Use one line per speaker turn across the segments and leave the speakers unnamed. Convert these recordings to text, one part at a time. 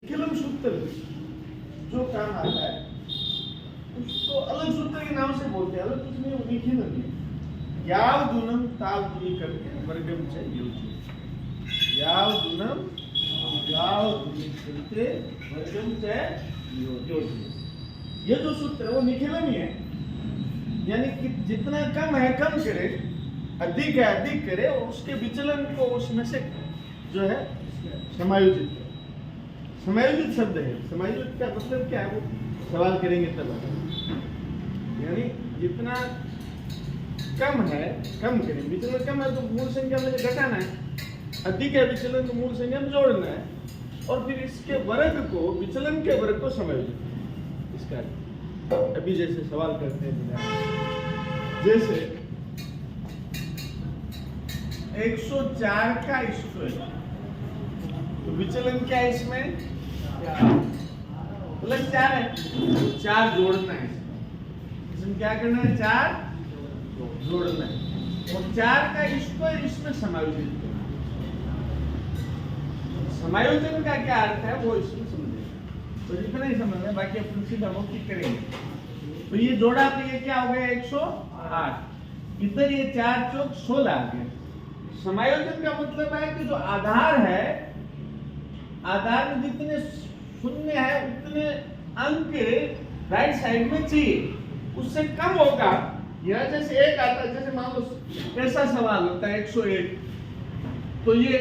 विकलन सूत्र जो काम आता है उसको अलग सूत्र के नाम से बोलते हैं, अलग कुछ नहीं, वो विकलन है। यावदुनम तावदुनी करके वर्गम से योज्य, यावदुनम यावदुनी करके वर्गम से योज्य। ये जो सूत्र है वो निखिलन ही है, यानी कि जितना कम है कम करे, अधिक है अधिक करे, और उसके विचलन को उसमें से जो है समायोजित करे। समायोजित शब्द है, समायोजित का मतलब क्या है वो सवाल करेंगे तब। यानी जितना कम है कम करें, विचलन कम है तो मूल संख्या में घटाना है, अधिक है विचलन तो मूल संख्या में जोड़ना है, और फिर इसके वर्ग को, विचलन के वर्ग को समायोजित करना। इसका अभी जैसे सवाल करते हैं, जैसे 104 का स्क्वायर, तो विचलन क्या है इसमें, प्लस 4 है, तो 4 जोड़ना है, इसमें क्या करना है, 4 जोड़ना है, और 4 का स्क्वायर इसमें समायोजित करना। समायोजन का क्या अर्थ है वो इसमें समझेंगे, तो इतना ही समझना, बाकी अपन सीधा मौखिक करेंगे। तो ये जोड़ा तो ये क्या हो गया 108, इधर ये 4 चौक 16 आ गया। समायोजन का मतलब है कि जो आधार है, आधार में जितने शून्य है उतने अंक राइट साइड में चाहिए, उससे कम होगा। यह जैसे एक आता है, जैसे मान लो ऐसा सवाल होता है 101, तो ये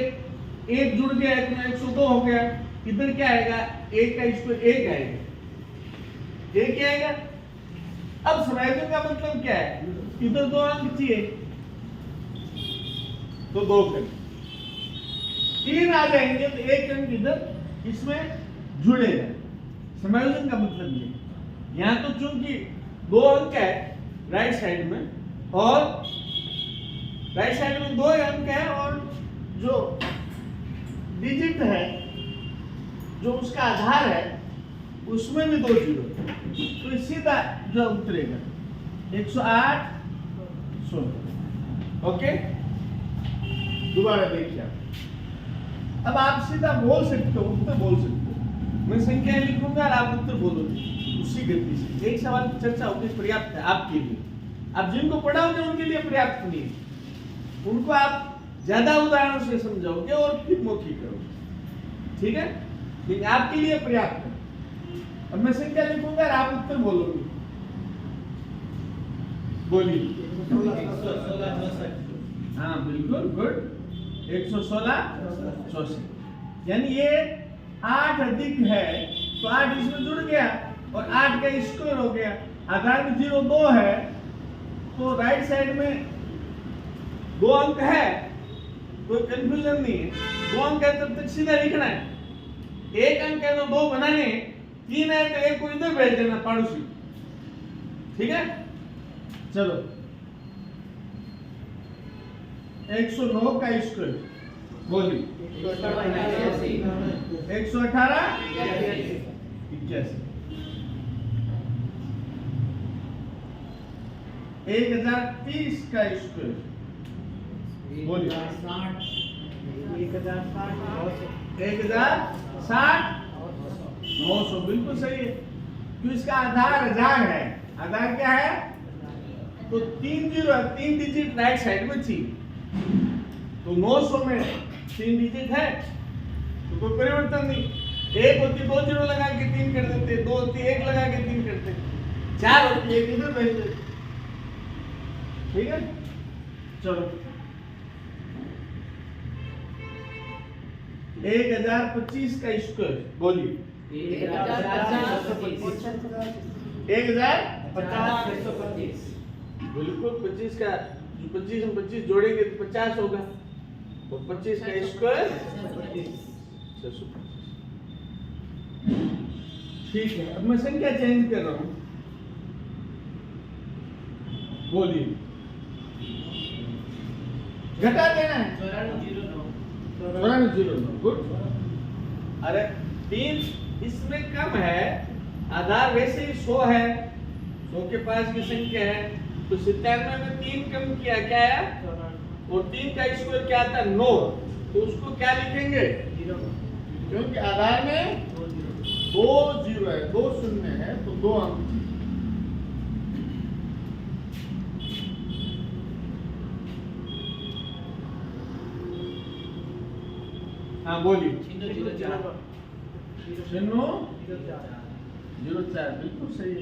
एक जुड़ गया, इतना 102 हो गया, इधर क्या आएगा, एक का स्क्वायर 1 आएगा, एक क्या आएगा। अब समायोजन का मतलब क्या है, इधर 2 अंक चाहिए तो 2 कर 3 आ जाएंगे, तो 1 अंक इधर इसमें जुड़ेगा। समायोजन का मतलब ये, यहां तो चूंकि 2 अंक है राइट साइड में, और राइट साइड में 2 अंक है, और जो डिजिट है, जो उसका आधार है, उसमें भी 2 जीरो, तो सीधा जो उतरेगा 108 16। ओके, दोबारा देखिए। अब आप सीधा बोल सकते हो, उत्तर बोल सकते हो, मैं संख्या लिखूंगा और आप उत्तर बोलोगे उसी गति से। एक सवाल की चर्चा होगी, पर्याप्त है आपके लिए। आप जिनको पढ़ाओगे उनके लिए पर्याप्त नहीं है, उनको आप ज्यादा उदाहरणों से समझाओगे और फिर मौखिक करोगे, ठीक है, लेकिन आपके लिए पर्याप्त है। अब मैं संख्या लिखूंगा और आप उत्तर बोलोगे, बोलिए। हाँ बिल्कुल, गुड, 116 64, यानी ये 8 अधिक है तो 8 इसमें जुड़ गया, और 8 का स्क्वायर हो गया। आधार में 0 2 है, तो राइट साइड में 2 अंक है, कोई कंफ्यूजन नहीं है, 2 अंक है तब तक सीधा लिखना है। 1 अंक है तो 2 बनाने, 3 है तो 1 को इधर भेज देना पड़ोसी, ठीक है। चलो 109 का स्क्वायर बोलिए, 118 81, 1030 का स्क्वायर बोलिए, 1060 900, बिल्कुल सही है, क्योंकि इसका आधार 1000 है। आधार क्या है, तो 3 जीरो, 3 डिजिट राइट साइड में चाहिए, तो 900 में 3 डिजिट है तो कोई परिवर्तन नहीं। 1 होती 2 जीरो लगा के 3 कर देते, 2 होती 1 लगा के 3 करते, 4 होती 1 इधर भेज देते, ठीक है। चलो 1025 का स्क्वायर बोलिए, 1050 बिल्कुल, 25 का 25 में 25 जोड़ेंगे तो 50 होगा, और 25 का स्क्वायर 625, ठीक है। अब मैं संख्या चेंज कर रहा हूं, बोलिए, घटा देना है, 9409, गुड। अरे 3 इसमें कम है, आधार वैसे ही 100 है, 100 के पास की संख्या है, तो 97 में 3 कम किया, क्या आया, और 3 का स्क्वायर क्या आता है 9, तो उसको क्या लिखेंगे, क्योंकि आधार में दो जीरो है, दो शून्य है, तो 2 अंक। हाँ बोलिए।
004
बिल्कुल सही है।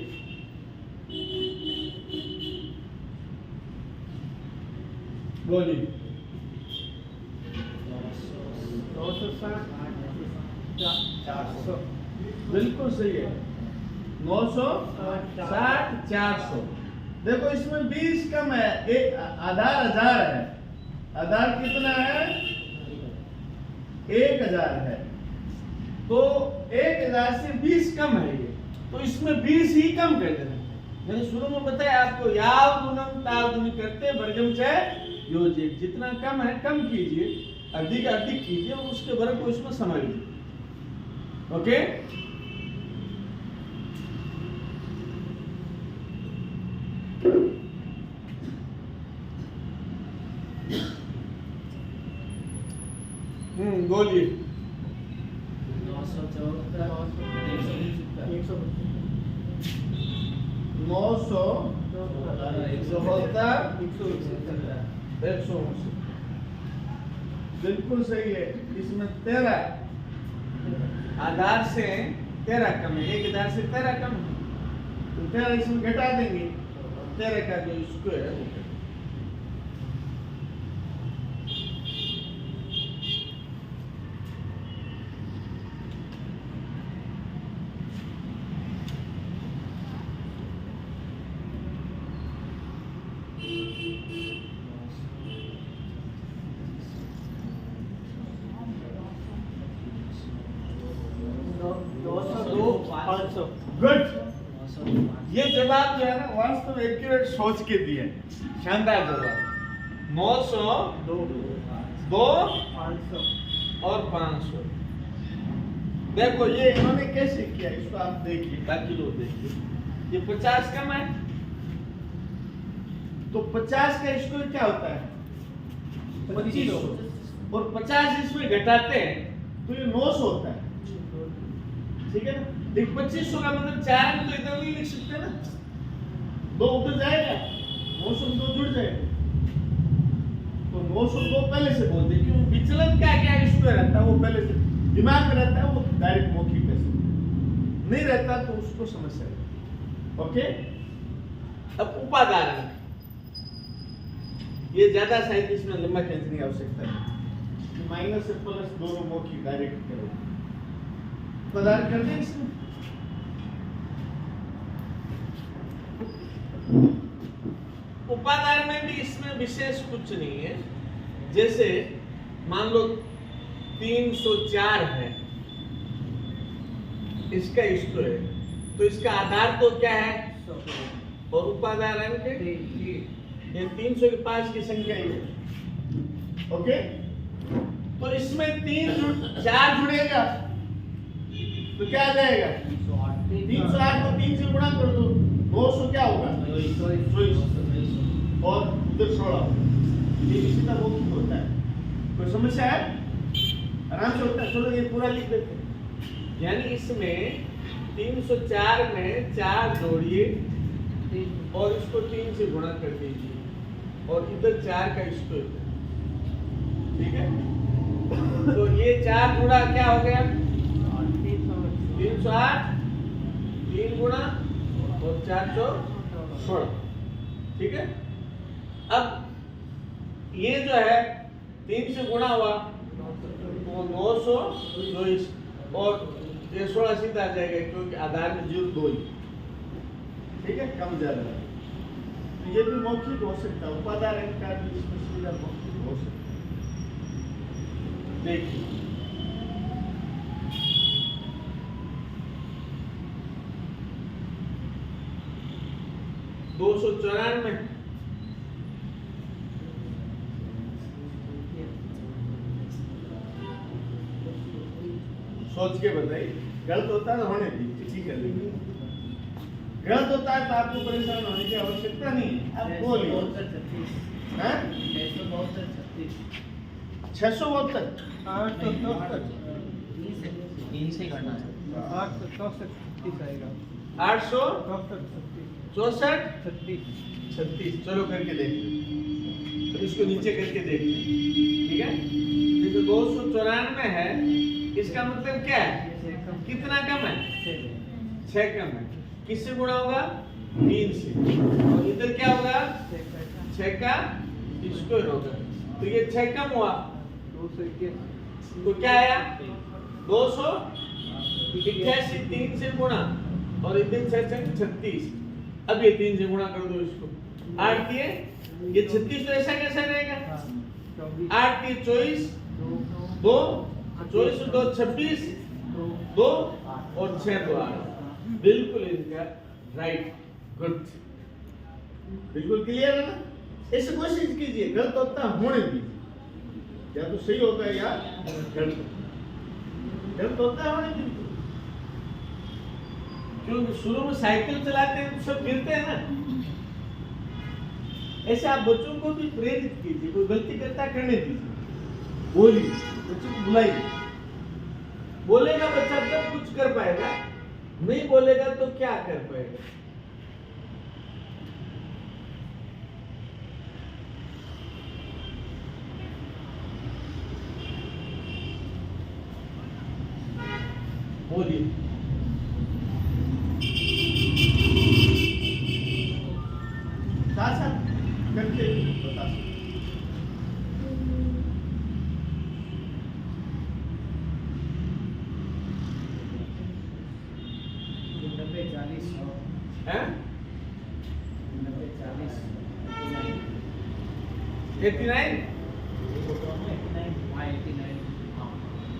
बोलिए।
400
बिल्कुल सही है। 960 400। देखो इसमें 20 कम है, एक आधार 1000 है। आधार कितना है? 1000 है, तो 1000 से 20 कम है ये, तो इसमें 20 ही कम कर देना। मैंने शुरू में बताया आपको, याव गुणम ताव गुणी करते वर्गम चाहे योज्य, जितना कम है कम कीजिए, अधिक अधिक कीजिए, और उसके वर्ग को इसमें समझ लीजिए। ओके, बोलिए। 900 बिल्कुल सही है। इसमें 13 आधार से 13 कम है, 1000 से 13 कम है, तो 13 इसमें घटा देंगे, 13 का जो स्क्वायर है वो करेंगे। गुड। ये जवाब जो है ना, वास्तव एक्यूरेट सोच के दिए, शानदार जवाब। 900 2 और 500। देखो ये इन्होंने कैसे किया, इसको आप देखिए, बाकी लोग देखिए। ये 50 कम है, तो 50 का स्क्वायर क्या होता है? 2500, और 50 इसमें घटाते हैं तो ये 900 होता है। ठीक है ना? देख 2500 का मतलब 4 में तो इधर नहीं लिख सकते ना, 2 उधर जाएगा, 900 में 2 जुड़ जाएगा, तो 902 पहले से बोल दे, क्यों विचलन क्या क्या स्क्वायर रहता है वो पहले से दिमाग में रहता है, वो डायरेक्ट मौखिक में नहीं रहता, तो उसको समस्या है। ओके, अब उपादान, ये ज्यादा शायद इसमें लंबा खींचने की आवश्यकता है, माइनस से प्लस दोनों मौखिक डायरेक्ट करो, पदार्थ कर दें इसमें। उपादान में भी इसमें विशेष कुछ नहीं है। जैसे मान लो 304 है, इसका स्क्वायर, तो इसका आधार तो क्या है? 100, और उपादान है ये 300 के पास की संख्या है। ओके, तो इसमें 4 जुड़ेगा तो क्या आ जाएगा? 308 को 3 से गुणा कर दो, 200 क्या होगा? 24, और उधर 16। ये इसी तरह वो होता है। कोई समस्या है? आराम से होता है। चलो ये पूरा लिख देते हैं। यानी इसमें 304 में 4 जोड़िए और इसको 3 से गुणा कर दीजिए, और इधर 4 का स्क्वायर। ठीक है, तो ये 4 गुणा क्या हो गया? 308, 3 गुणा और 416। ठीक है, अब ये जो है 3 से गुणा हुआ तो 922, और ये 16 सीधा आ जाएगा, क्योंकि आधार में 0 2 ही। ठीक है, कम ज्यादा, तो ये भी मौखिक हो सकता है, उपादान का भी इसमें सीधा मौखिक हो सकता है। देखिए 294, सोच के बताइए। गलत होता है तो होने दीजिए, ठीक है, लेकिन गलत होता है तो आपको परेशान होने की आवश्यकता नहीं। आप बोलिए 672,
3 से करना है। 8 64 36 आएगा।
864
36
36। चलो करके देखते, तो इसको नीचे करके देखते हैं, ठीक है। जैसे 294 है, इसका मतलब क्या है, कितना कम है, 6 कम है। किससे गुणा होगा, 3 से, और इधर क्या होगा, 6 का स्क्वायर होगा, तो ये 6 कम हुआ,
281
तो क्या आया 288। 3 से गुणा और इधर 6 36। अब ये 3 से गुणा कर दो इसको, 8 दिए, ये 36 तो ऐसा कैसा रहेगा, 8 दिए 24, 2 24 2 26, 2 और 6 2 8। बिल्कुल इनका राइट, गुड, बिल्कुल क्लियर है ना। ऐसे कोशिश कीजिए, गलत होता होने दीजिए, या तो सही होगा या गलत होता है होने दीजिए। क्योंकि शुरू में साइकिल चलाते हैं तो सब गिरते हैं ना, ऐसे आप बच्चों को भी प्रेरित कीजिए, कोई गलती करता करने दीजिए, बोलिए, बच्चों को बुलाइए। बोलेगा बच्चा तब कुछ कर पाएगा, नहीं बोलेगा तो क्या कर पाएगा। बोलिए, साथ साथ करते बता सकते।
90 40
हैं
90 40
89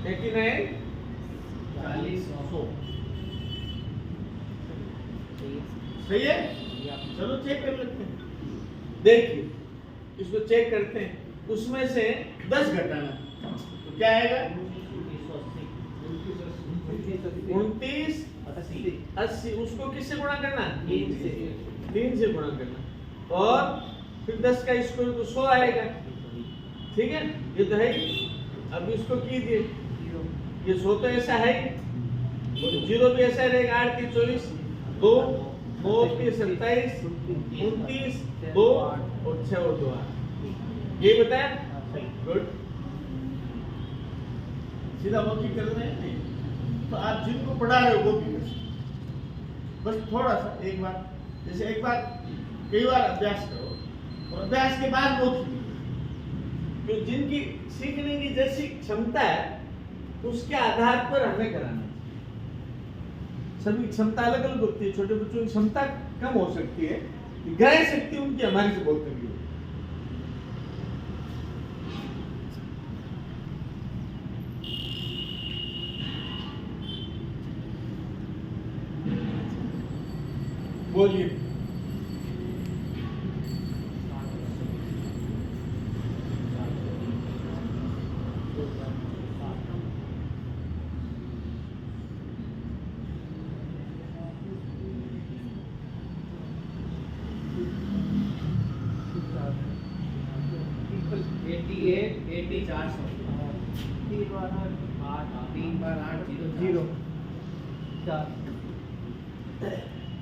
89 सही है। चलो चेक कर लेते हैं, देखिए इसको चेक करते हैं, उसमें से 10 घटाना, तो क्या आएगा 29 80। उसको किससे गुणा करना, 3 से गुणा करना, और फिर 10 का स्क्वायर तो 100 आएगा, ठीक है, ये तो है ही। अब इसको कीजिए, ये 100 तो ऐसा है ही, 0 भी ऐसा रहेगा, 8 3 24, 2 9 3 27 29 2 और 6 और 2 8। ये बताया, गुड। सीधा वर्किंग कर रहे हैं नहीं, तो आप जिनको पढ़ा रहे हो वो भी कर सकते, बस थोड़ा सा एक बार, जैसे एक बार कई बार अभ्यास करो, और अभ्यास के बाद मौखिक, तो जिनकी सीखने की जैसी क्षमता है उसके आधार पर हमें कराना है। सभी क्षमता अलग अलग होती है, छोटे बच्चों की क्षमता कम हो सकती है, ग्रह शक्ति उनकी हमारी से बहुत कम है। बोलिए,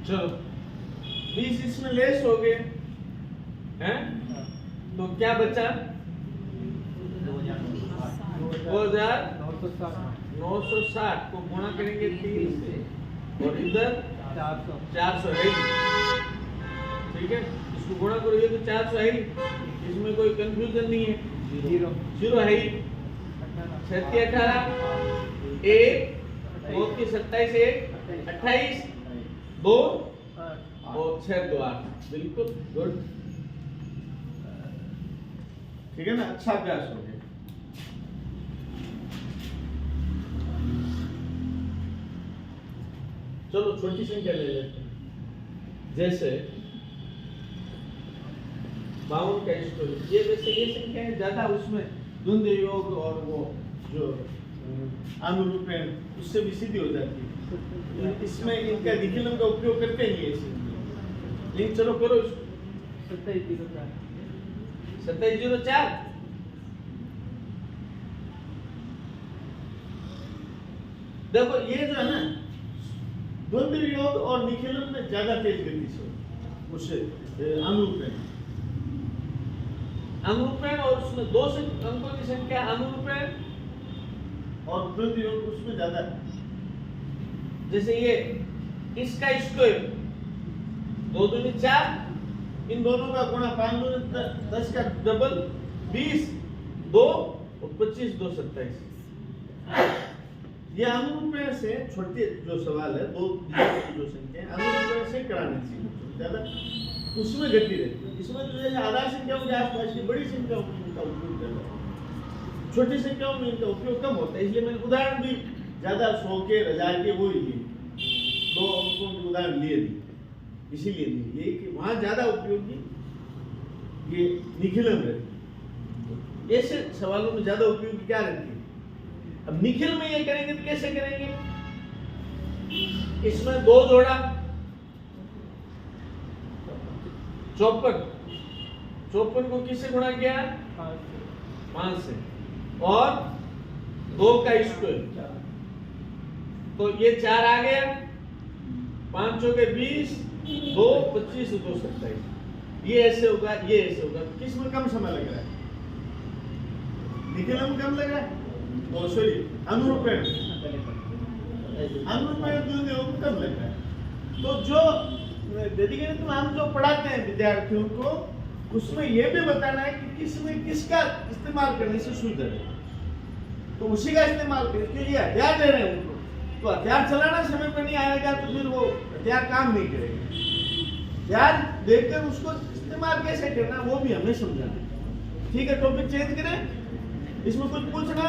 चलो 20 इसमें लेस हो गए हैं, तो क्या बचा 2960 को गुणा करेंगे 3 से, और इधर 400 है, ठीक है, इसको गुणा करोगे तो 400 है, इसमें कोई कंफ्यूजन नहीं है, 0 है ही। 36 18 1 2 की 27 1 28 2 और 6 2 8, बिल्कुल गुड, ठीक है ना, अच्छा अभ्यास हो गया। चलो छोटी संख्या ले लेते हैं, जैसे 52 का स्क्वायर, ये वैसे ये संख्या है ज्यादा, उसमें द्वंद्व योग और वो जो अनुरूप है उससे भी सीधी हो जाती है, इसमें इनका विकलन का उपयोग करते नहीं है ऐसे, लेकिन चलो करो इसको। 2704 10 देखो ये जो है ना, द्वंद्व योग और निखिलम में ज्यादा तेज गति से उससे अनुरूपेण और उसमें दो अंकों की संख्या अनुरूपेण और द्वंद्व योग उसमें ज्यादा है। जैसे ये इसका स्क्वायर 2 दूनी 4, इन दोनों का गुणा 5 दूनी 10 का डबल 20, 2 और 25 2 27। ये अनुरूपेण से छोटे जो सवाल है, दो जो संख्या है अनुरूपेण से कराने चाहिए, ज्यादा उसमें गति रहती है। इसमें जो है आधार संख्याओं के आसपास की बड़ी संख्याओं में इनका उपयोग करना है, छोटी संख्याओं में इनका उपयोग कम होता है। इसलिए मैंने उदाहरण भी ज्यादा 100 के 1000 के वो लिए, 2 अंकों के उदाहरण लिए दी, इसीलिए नहीं ये कि वहां ज्यादा उपयोगी ये निखिलम रहती है। ऐसे सवालों में ज्यादा उपयोगी क्या रहती है? अब निखिल में ये करेंगे तो कैसे करेंगे? इसमें 2 जोड़ा 54 को किससे गुणा किया? 5 से, और 2 का स्क्वायर, तो ये 4 आ गया, 5 चौके 20, 2 25 2 27। ये ऐसे होगा, ये ऐसे होगा। किस में कम समय लग रहा है? निखिल में कम लग रहा है, और सॉरी अनुरूपेण कम लग रहा है। तो जो डेडिकेटेड हम जो पढ़ाते हैं विद्यार्थियों को, उसमें यह भी बताना है कि किसमें किसका इस्तेमाल करने से सुविधा है, तो उसी का इस्तेमाल करें। क्योंकि ये हथियार दे रहे हैं उनको, तो हथियार चलाना समय पर नहीं आएगा तो फिर वो हथियार काम नहीं करेगा। हथियार देखकर उसको इस्तेमाल कैसे करना वो भी हमें समझाना है। ठीक है, टॉपिक चेंज करें, इसमें कुछ पूछना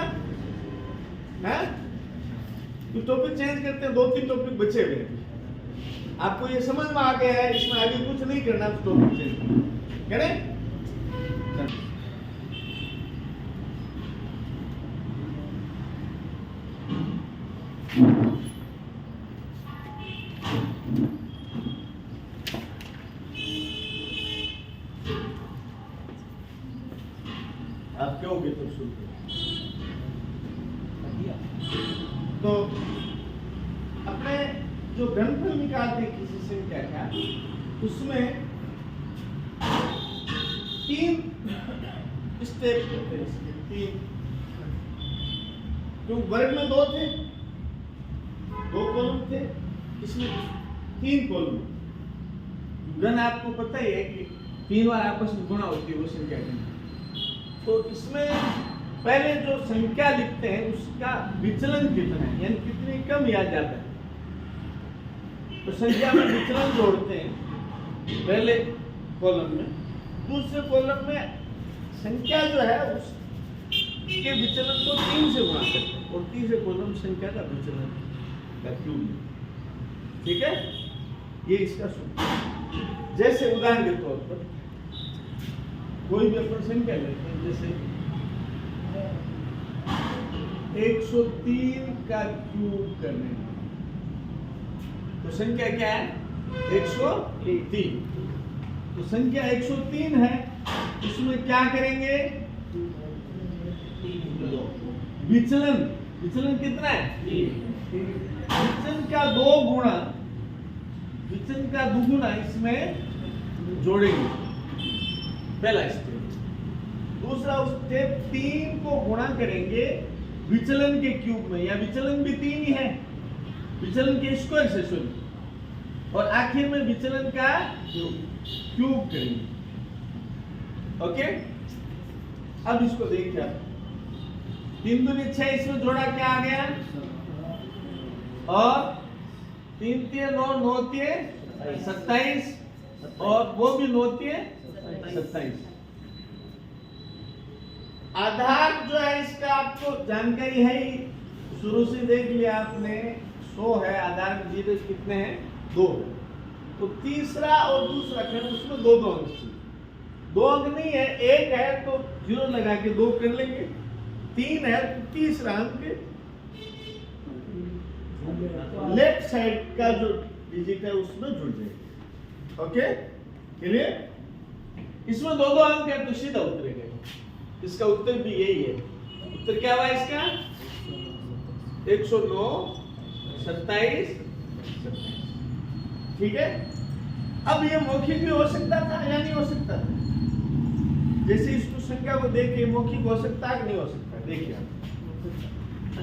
है? तो टॉपिक चेंज करते हैं, 2-3 टॉपिक बचे हुए हैं। आपको ये समझ में आ गया है, इसमें आगे कुछ नहीं करना, तो टॉपिक चेंज करें। आप क्या होगे तो शुरू तो अपने जो घनफल निकालते हैं किसी संख्या का, उसमें 3 स्टेप होते हैं इसके, 3। जो वर्ग में 2 थे, 2 कॉलम थे, इसमें 3 कॉलम। घन आपको पता ही है कि 3 बार आपस में गुणा होती है वो संख्या की। तो इसमें पहले जो संख्या लिखते हैं उसका विचलन कितना है, यानी कितनी कम या ज्यादा है, तो संख्या में विचलन जोड़ते हैं पहले कॉलम में। दूसरे कॉलम में संख्या जो है उसके विचलन को 3 से गुणा करते हैं, और तीसरे कॉलम संख्या का विचलन का क्यूब। ठीक है, ये इसका सूत्र। जैसे उदाहरण के तौर पर कोई भी अपन संख्या लेते हैं, जैसे 103 का क्यूब करने, तो संख्या क्या है? 103। तो संख्या 103 है, उसमें क्या करेंगे? विचलन कितना है? विचलन का 2 गुणा, विचलन का 2 गुणा इसमें जोड़ेंगे, पहला स्टेप। दूसरा स्टेप 3 को गुणा करेंगे विचलन के क्यूब में, या विचलन भी 3 ही है, विचलन के स्क्वायर से सॉरी, और आखिर में विचलन का क्यूब करेंगे। ओके, अब इसको देखिए आप, 3 दूनी 6, इसमें जोड़ा क्या आ गया, और 3 3 9 9 3 27, और वो भी 9 3 27। आधार जो है इसका आपको जानकारी है ही, शुरू से देख लिया आपने, 100 है, आधार में जीरो कितने हैं? 2। तो तीसरा और दूसरा खंड उसमें 2 अंक चाहिए। 2 अंक नहीं है, 1 है तो 0 लगा के 2 कर लेंगे, 3 है तो तीसरा अंक लेफ्ट साइड का जो डिजिट है उसमें जुड़ जाएगा। Okay, clear? इसमें 2 अंक है तो सीधा उतरेगा। इसका उत्तर भी यही है। उत्तर क्या हुआ इसका? 109 27, ठीक है। अब ये मौखिक भी हो सकता था या नहीं हो सकता था? जैसे इसको संख्या को देख के मौखिक हो सकता है कि नहीं हो सकता? देखिए आप,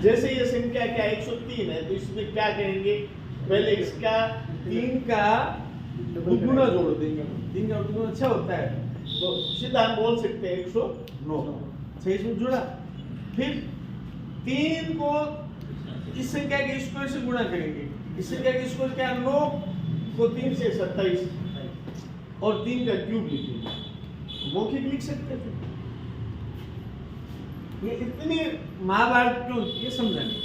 जैसे ये संख्या क्या 103 है, तो इसमें क्या कहेंगे? पहले इसका 3 का दुगुना जोड़ देंगे। 3 का दुगुना 6 होता है, तो सीधा हम बोल सकते हैं 109। 6 इसमें जुड़ा, फिर 3 को इस संख्या के स्क्वायर से गुणा करेंगे। इस संख्या के स्क्वायर क्या? 9 को 3 से 27 और 3 का क्यूब लिखेंगे, मौखिक लिख सकते थे। ये इतनी महाभारत क्यों, ये समझा नहीं।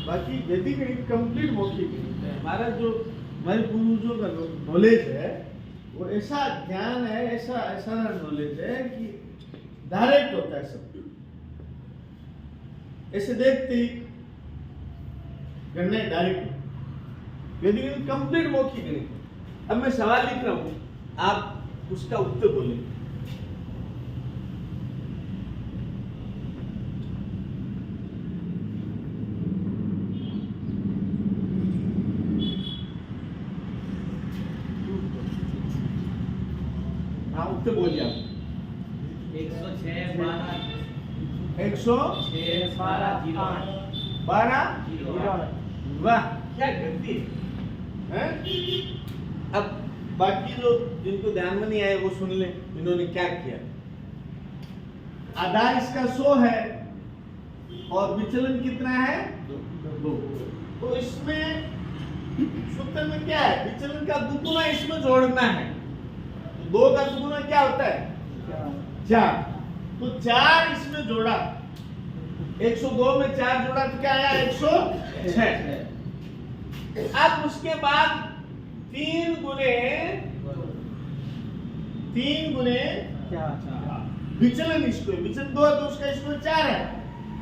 बाकी वैदिक गणित कंप्लीट मौखिक गणित है। हमारा जो हमारे पूर्वजों का नॉलेज है वो ऐसा ज्ञान है, ऐसा नॉलेज है कि डायरेक्ट होता है सब, ऐसे देखते ही गणना डायरेक्ट। वैदिक गणित कंप्लीट मौखिक गणित है। अब मैं सवाल लिख रहा हूं, आप उसका उत्तर बोलें। हाँ, उत्तर बोलिए आप।
106 12
106
12
12 वाह, क्या गलती है? अब बाकी जो जिनको ध्यान में नहीं आए वो सुन ले, इन्होंने क्या किया। आधार इसका 100 है और विचलन कितना है? 2। तो इसमें सूत्र में क्या है? विचलन का दुगुना इसमें जोड़ना है। 2 का दुगुना क्या होता है? 4। तो 4 इसमें जोड़ा, 102 में 4 जोड़ा तो क्या आया? 106। अब उसके बाद 3 गुने विचलन, इसको विचलन 2 है तो उसका इसमें 4 है,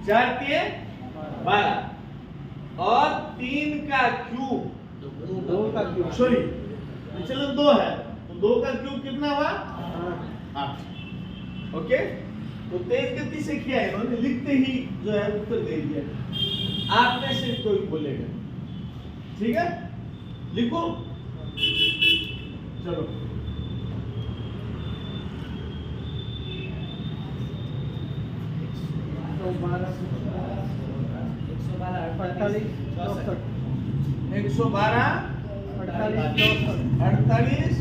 4 3 12 और 3 का क्यूब,
2 का क्यूब,
सॉरी विचलन 2 है तो 2 का क्यूब कितना हुआ? 8। ओके, तो तेज गति से किया है इन्होंने, लिखते ही जो है उत्तर दे दिया। आप में से कोई बोलेगा, ठीक है? लिखो, चलो।
तो 12 112 48 64
112 48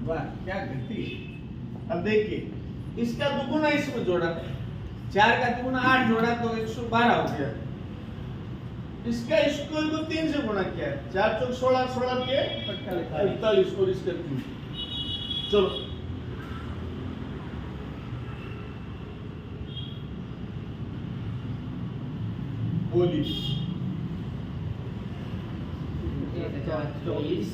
वाह, क्या गति। अब देखिए, इसका दुगुना इसमें जोड़ा, 4 का दुगुना 8 जोड़ा तो 112 हो गया। इसका स्क्वायर को 3 से गुणा किया है, 4 चौक 16, 16 के 48 और इसका क्यूब। चलो बोली। 1024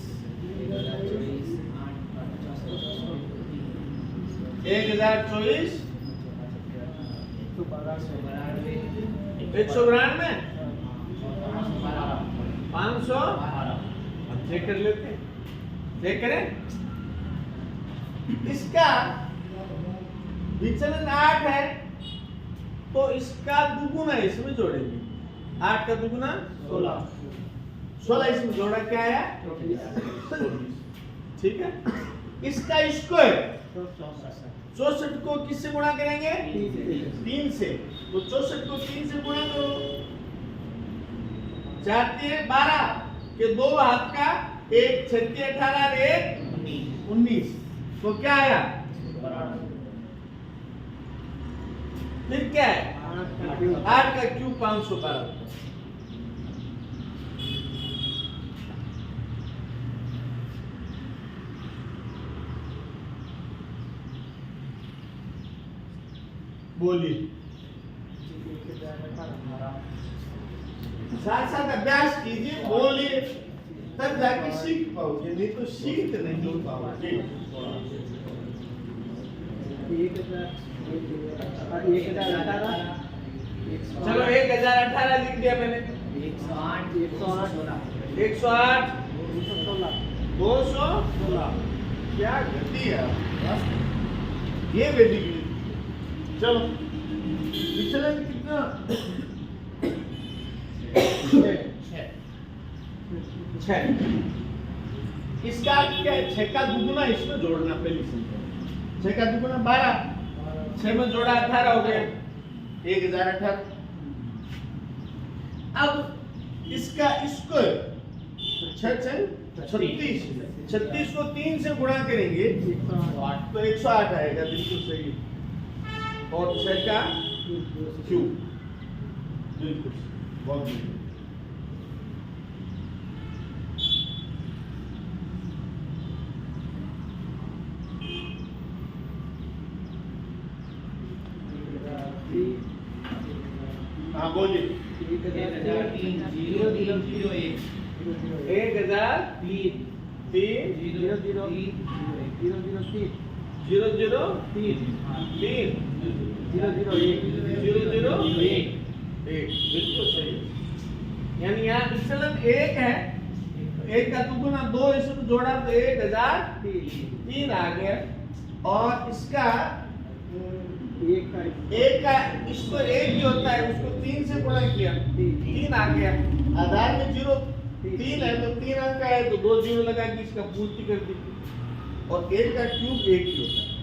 192 500। अब चेक कर लेते हैं, चेक करें। इसका विचलन 8 है तो इसका दुगुना इसमें जोड़ेंगे। 8 का दुगुना 16 इसमें जोड़ा क्या आया? 24। ठीक है। इसका स्क्वायर 64 को किससे गुणा करेंगे? 3 से। तो 64 को 3 से गुणा करो, 4 3 12 के 2 हाथ का, 1 6 18 और 1 19। तो क्या आया? फिर क्या है? 8 का क्यूब 512। बोलिए। साथ साथ अभ्यास कीजिए, बोलिए, तब जाके सीख पाओगे, नहीं तो सीख नहीं पाओगे।
1018
चलो 1018 लिख दिया मैंने।
108
108
216
216। क्या गति है ये वैदिक गणित। चलो विचलन कितना? 6। इसका क्या है? 6 का दुगुना इसमें जोड़ना पहली संख्या। 6 का दुगुना 12, 6 में जोड़ा 18 हो गया, 1018। अब इसका स्क्वायर 36, 36 को 3 से गुणा करेंगे तो 108 आएगा, बिल्कुल सही। और 6 का क्यूब, बिल्कुल बहुत बिल्कुल। हाँ बोलिए।
1003
1003 बिल्कुल सही। यानी यहाँ विचलन 1 है, 1 का दुगुना 2 इसमें जोड़ा तो 1003 आ गया। और इसका एक का इसको 1 ही होता है, उसको 3 से गुणा किया 3 आ गया। आधार में 0 3 है तो 3 अंक है तो 2 0 लगा के इसका पूर्ति कर दी। और 1 का क्यूब 1 ही होता है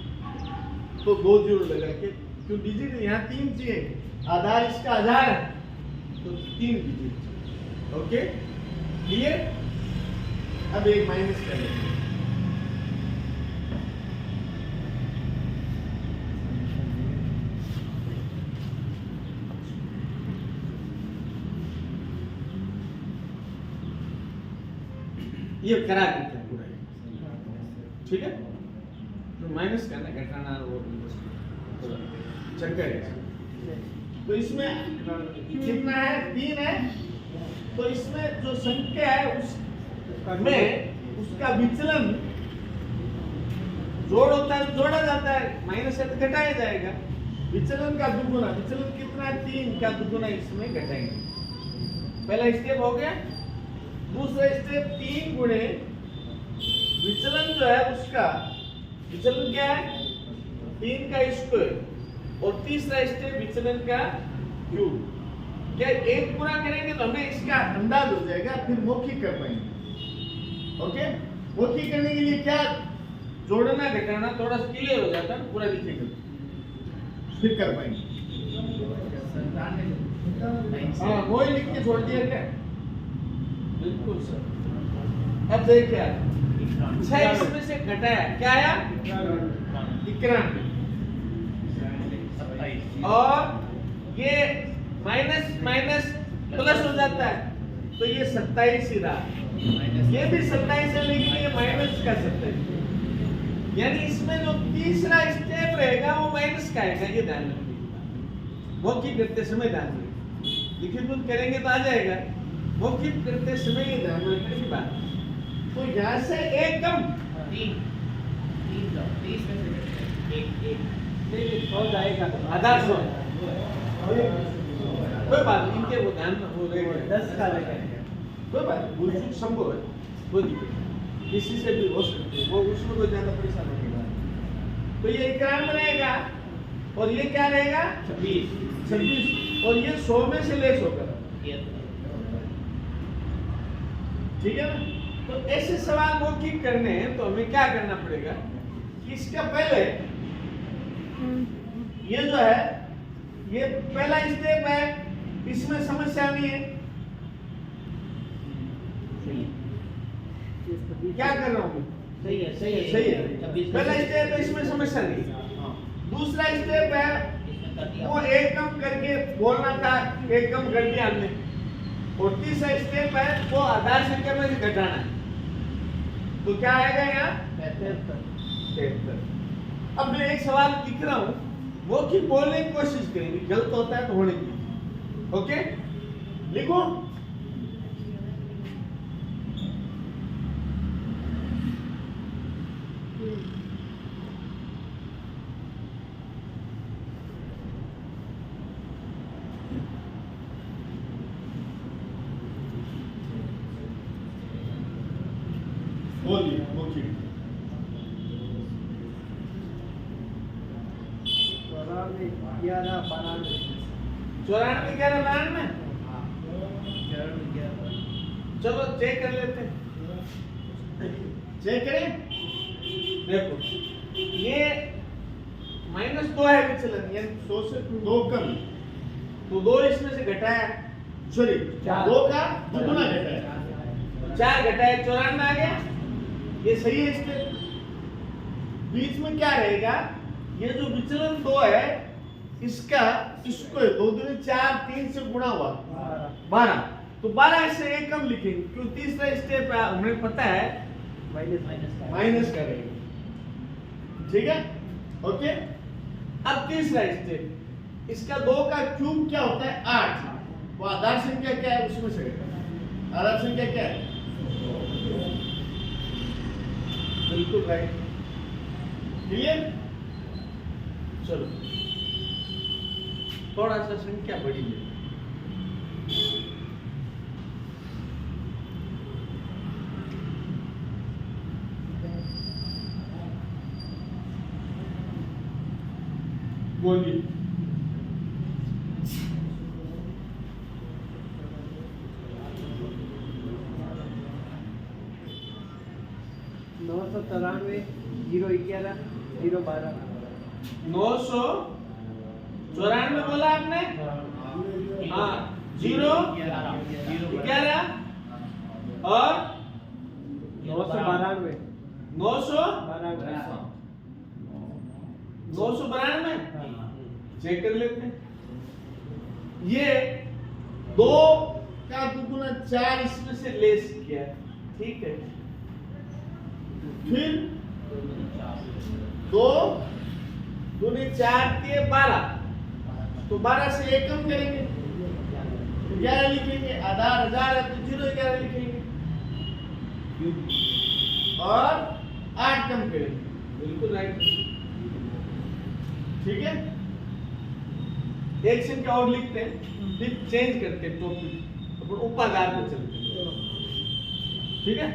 तो 2 0 लगा के, क्यों डिजिट यहाँ 3 चाहिए, आधार इसका आधार है तो 3 डिजिट। Okay clear. अब एक माइनस कर लेंगे। ये करा देते हैं पूरा, ठीक है। तो माइनस करना, घटाना, वो चक्कर है। तो इसमें कितना है? 3 है। तो इसमें जो संख्या है उसमें उसका विचलन जोड़ होता है तो जोड़ा जाता है, माइनस है तो घटाया जाएगा। विचलन का दुगुना, विचलन कितना है? 3 का दुगुना इसमें घटाएंगे। पहला स्टेप हो गया। दूसरा स्टेप 3 गुणे विचलन जो है उसका विचलन क्या है? 3 का स्क्वायर। और तीसरा स्टेप विचलन का क्यूब। क्या एक पूरा करेंगे तो हमें इसका अंदाज हो जाएगा, फिर मौखिक कर पाएंगे। ओके, मौखिक करने के लिए क्या जोड़ना घटाना थोड़ा क्लियर हो जाता है, पूरा लिखेंगे फिर कर पाएंगे। हाँ वही लिख के छोड़ दिया क्या? बिल्कुल सर। अब देखिए 6 इसमें से घटाया, क्या आया? 91। और ये माइनस माइनस प्लस हो जाता है तो ये 27 ही रहा। ये भी 27 है लेकिन ये माइनस का 27, यानी इसमें जो तीसरा स्टेप रहेगा वो माइनस का आएगा। ये ध्यान रखिए, मौखिक करते समय ध्यान रखिए, लिखित करेंगे तो आ जाएगा, मौखिक करते समय ये ध्यान रखने की बात। तो यहाँ से एक कम
3 हो जाएगा
आधार सौ, कोई बात नहीं, इनके वो ध्यान हो रहेगा
10 का रहेगा,
कोई बात नहीं, भूल चूक संभव है, कोई दिक्कत नहीं, किसी से भी हो सकती है, वो उसमें कोई ज्यादा परेशान होने की बात। तो ये 91 रहेगा और ये क्या रहेगा? 26 और ये 100 में से लेस होकर, ठीक है ना। तो ऐसे सवाल मौखिक करने हैं तो हमें क्या करना पड़ेगा कि इसका पहले ये जो है ये पहला स्टेप है, इसमें समस्या नहीं है। क्या कर रहा हूँ?
सही है
सही है। पहला स्टेप है, इसमें समस्या नहीं। दूसरा स्टेप है वो एक कम करके बोलना था, एक कम कर दिया हमने। और तीसरा स्टेप है वो आधार संख्या में से घटाना है। तो क्या आएगा यहाँ? 73। अब मैं एक सवाल लिख रहा हूँ, वो की बोलने की कोशिश करेंगे, गलत होता है तो होने की। ओके लिखो। बोलिए मौखिक।
94
94 11 92
94
चलो चेक कर लेते हैं, चेक करें। देखो ये -2 है विचलन, ये 100 से 2 कम, तो 2 इसमें से घटाया, सॉरी 2 का दुगुना घटाया, 4 घटाया 94 आ गया, ये सही है। स्टेप बीच में क्या रहेगा, ये जो विचलन 2 है इसका इसको 2 दूनी 4, 3 से गुणा हुआ 12, तो 12 से एक कम लिखेंगे, क्यों तीसरा स्टेप हमें पता है माइनस करेंगे, ठीक है, ओके। अब तीसरा स्टेप, इसका 2 का क्यूब क्या होता है 8, वो आधार संख्या क्या है उसमें से आधार संख्या क्या है, बिल्कुल राइट, क्लियर। चलो थोड़ा सा संख्या बड़ी है, बोलिए।
नौ सौ 93 011 012
994 बोला आपने, हाँ 011 और
992
992 चेक कर लेते हैं। ये 2 का दुगुना 4 इसमें से लेस किया, ठीक है, फिर 2 दूनी 4 के 12, तो 12 से 1 कम करेंगे, 11 लिखेंगे, आधार 1000 है तो 011 लिखेंगे और 8 कम करेंगे, बिल्कुल राइट, ठीक है। एक संख्या और लिखते हैं, फिर चेंज करते हैं टॉपिक, अपन उपादान पे चलते हैं, ठीक है,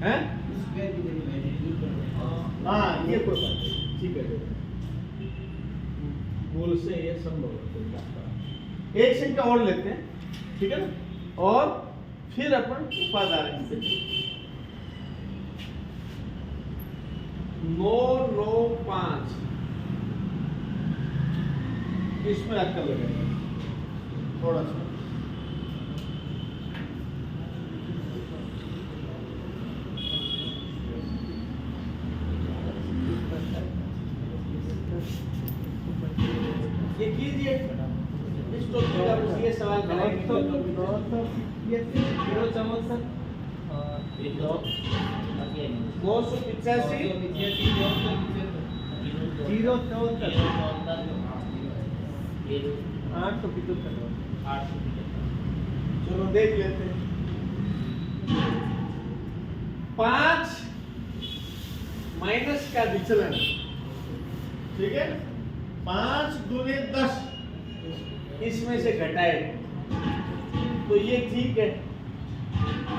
हैं? हाँ ये कोई बात नहीं, ठीक है, मूल से ये संभव है। एक संख्या और लेते हैं, ठीक है ना, और फिर अपन उपादान पे 995 इसमें अक्कल लगेगा थोड़ा सा, ये कीजिए इस टॉपिक का ये सवाल बनाएंगे।
875
चलो देख लेते हैं। 5 माइनस का विचलन, ठीक है, 5 दूनी 10 इसमें से घटाए, तो ये ठीक है।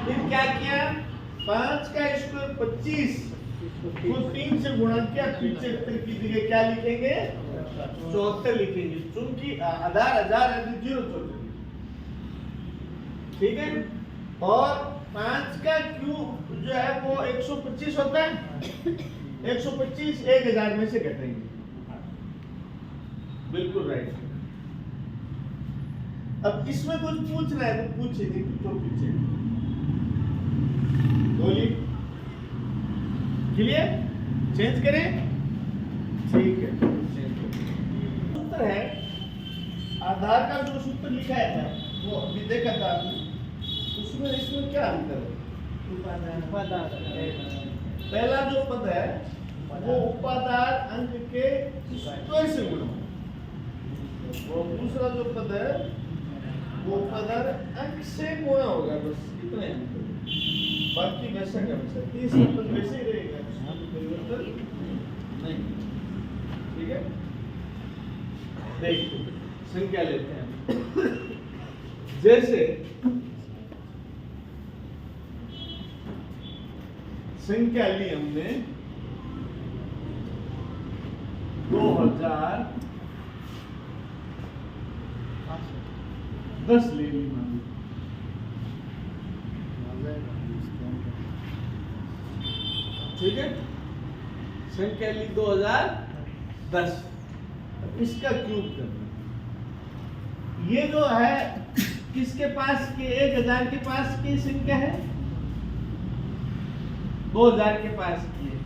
फिर क्या किया, 5 का स्क्वायर 25 को 3 से गुणा किया, 75 की जगह क्या लिखेंगे 74 लिखेंगे, क्योंकि आधार 1000 है तो 0 ठीक है। और 5 का क्यूब जो है वो 125 होता है, 125 1000 में से घटाएंगे, बिल्कुल राइट। अब इसमें कुछ पूछना है तो पूछिए, तो पूछिए, बोलिए, क्लियर, चेंज करें, ठीक है। सूत्र है, आधार का जो सूत्र लिखा है वो अभी देखा था आपने, उसमें इसमें क्या अंतर है, पहला जो पद है वो उपादान अंक के स्क्वायर से गुणा, और दूसरा जो पद है वो उपादान अंक से गुणा होगा, बस इतना ही अंतर, बाकी वैसा का वैसा, तीसरा पद वैसे ही रहेगा, परिवर्तन नहीं, ठीक है। देखिए संख्या लेते हैं, जैसे संख्या ली हमने 2010 ले ली, मान ली ठीक है, संख्या ली 2010। इसका क्यूब करना, ये जो है किसके पास के 1000 के पास की संख्या है, 2000 के पास की है,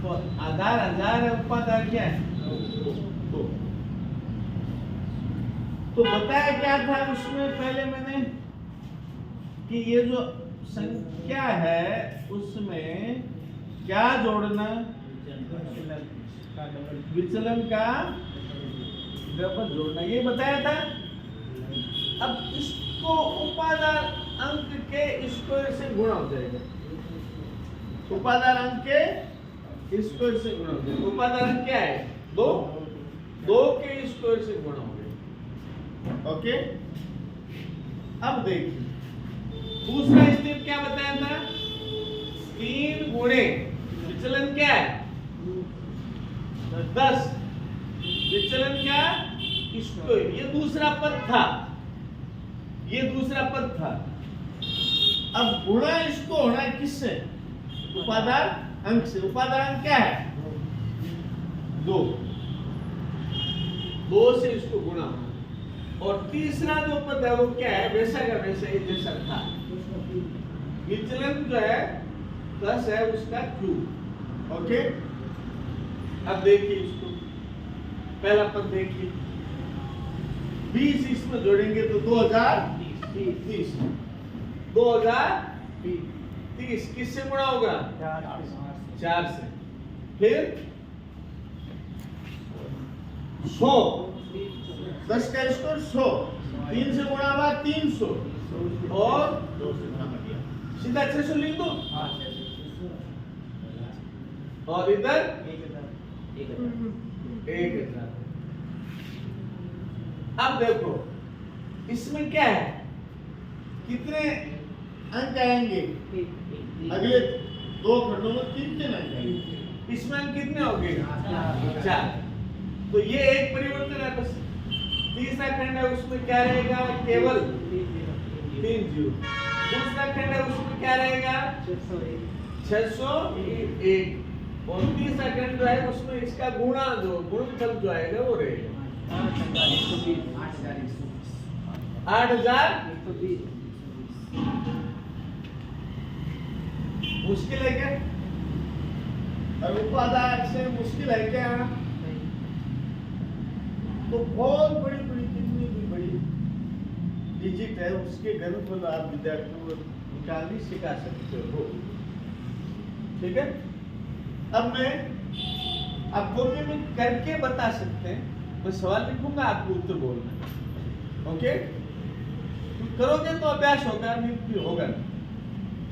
तो आधार 1000 है, उपाधार क्या है 2। तो बताया क्या था उसमें पहले मैंने कि ये जो संख्या है उसमें क्या जोड़ना, विचलन का डबल जोड़ना, ये बताया था। अब इसको उपादान अंक के स्क्वायर से गुणा हो जाएगा, उपादान अंक के स्क्वायर से गुणा हो जाएगा। उपादान अंक क्या है 2, 2 के स्क्वायर से गुणा हो जाएगा। ओके, अब देखिए दूसरा स्टेप क्या बताया था, 3 गुणे विचलन क्या है 10, विचलन क्या स्क्वायर, ये दूसरा पद था, ये दूसरा पद था। अब गुणा इसको होना है किससे, उपादान अंक से। उपादान अंक क्या है 2, 2 से इसको गुणा होना। और तीसरा जो पद है वो क्या है, वैसा का वैसा ही जैसा था, विचलन जो है 10 है उसका क्यूब। ओके, अब देखिए इसको, पहला पद देखिए 20 इसमें जोड़ेंगे तो 2030, 2030 किससे गुणा होगा 4 से, फिर 100, 10 का स्क्वायर 100, 3 से गुणा हुआ 300 और सीधा 600 लिख दो, और इधर 1000। अब देखो इसमें क्या है, कितने अंक आएंगे, अगले 2 खंडों में 3 अंक आएंगे, इसमें अंक कितने होंगे 4। तो ये एक परिवर्तन है बस। तीसरा खंड है उसमें क्या रहेगा, केवल 3 जीरो। दूसरा खंड है उसमें क्या रहेगा 601, और तीसरा खंड जो है उसमें इसका गुणा जो गुणनफल जो आएगा वो रहेगा 8120। मुश्किल है क्या, और उपादान से मुश्किल है क्या, तो बहुत बड़ी बड़ी कितनी भी बड़ी डिजिट है उसके घनफल आप विद्यार्थियों को निकालनी सिखा सकते हो। ठीक है, अब मैं आपको भी करके बता सकते हैं, मैं सवाल लिखूंगा आपको उत्तर बोलना। ओके, करोगे तो अभ्यास होगा, नहीं होगा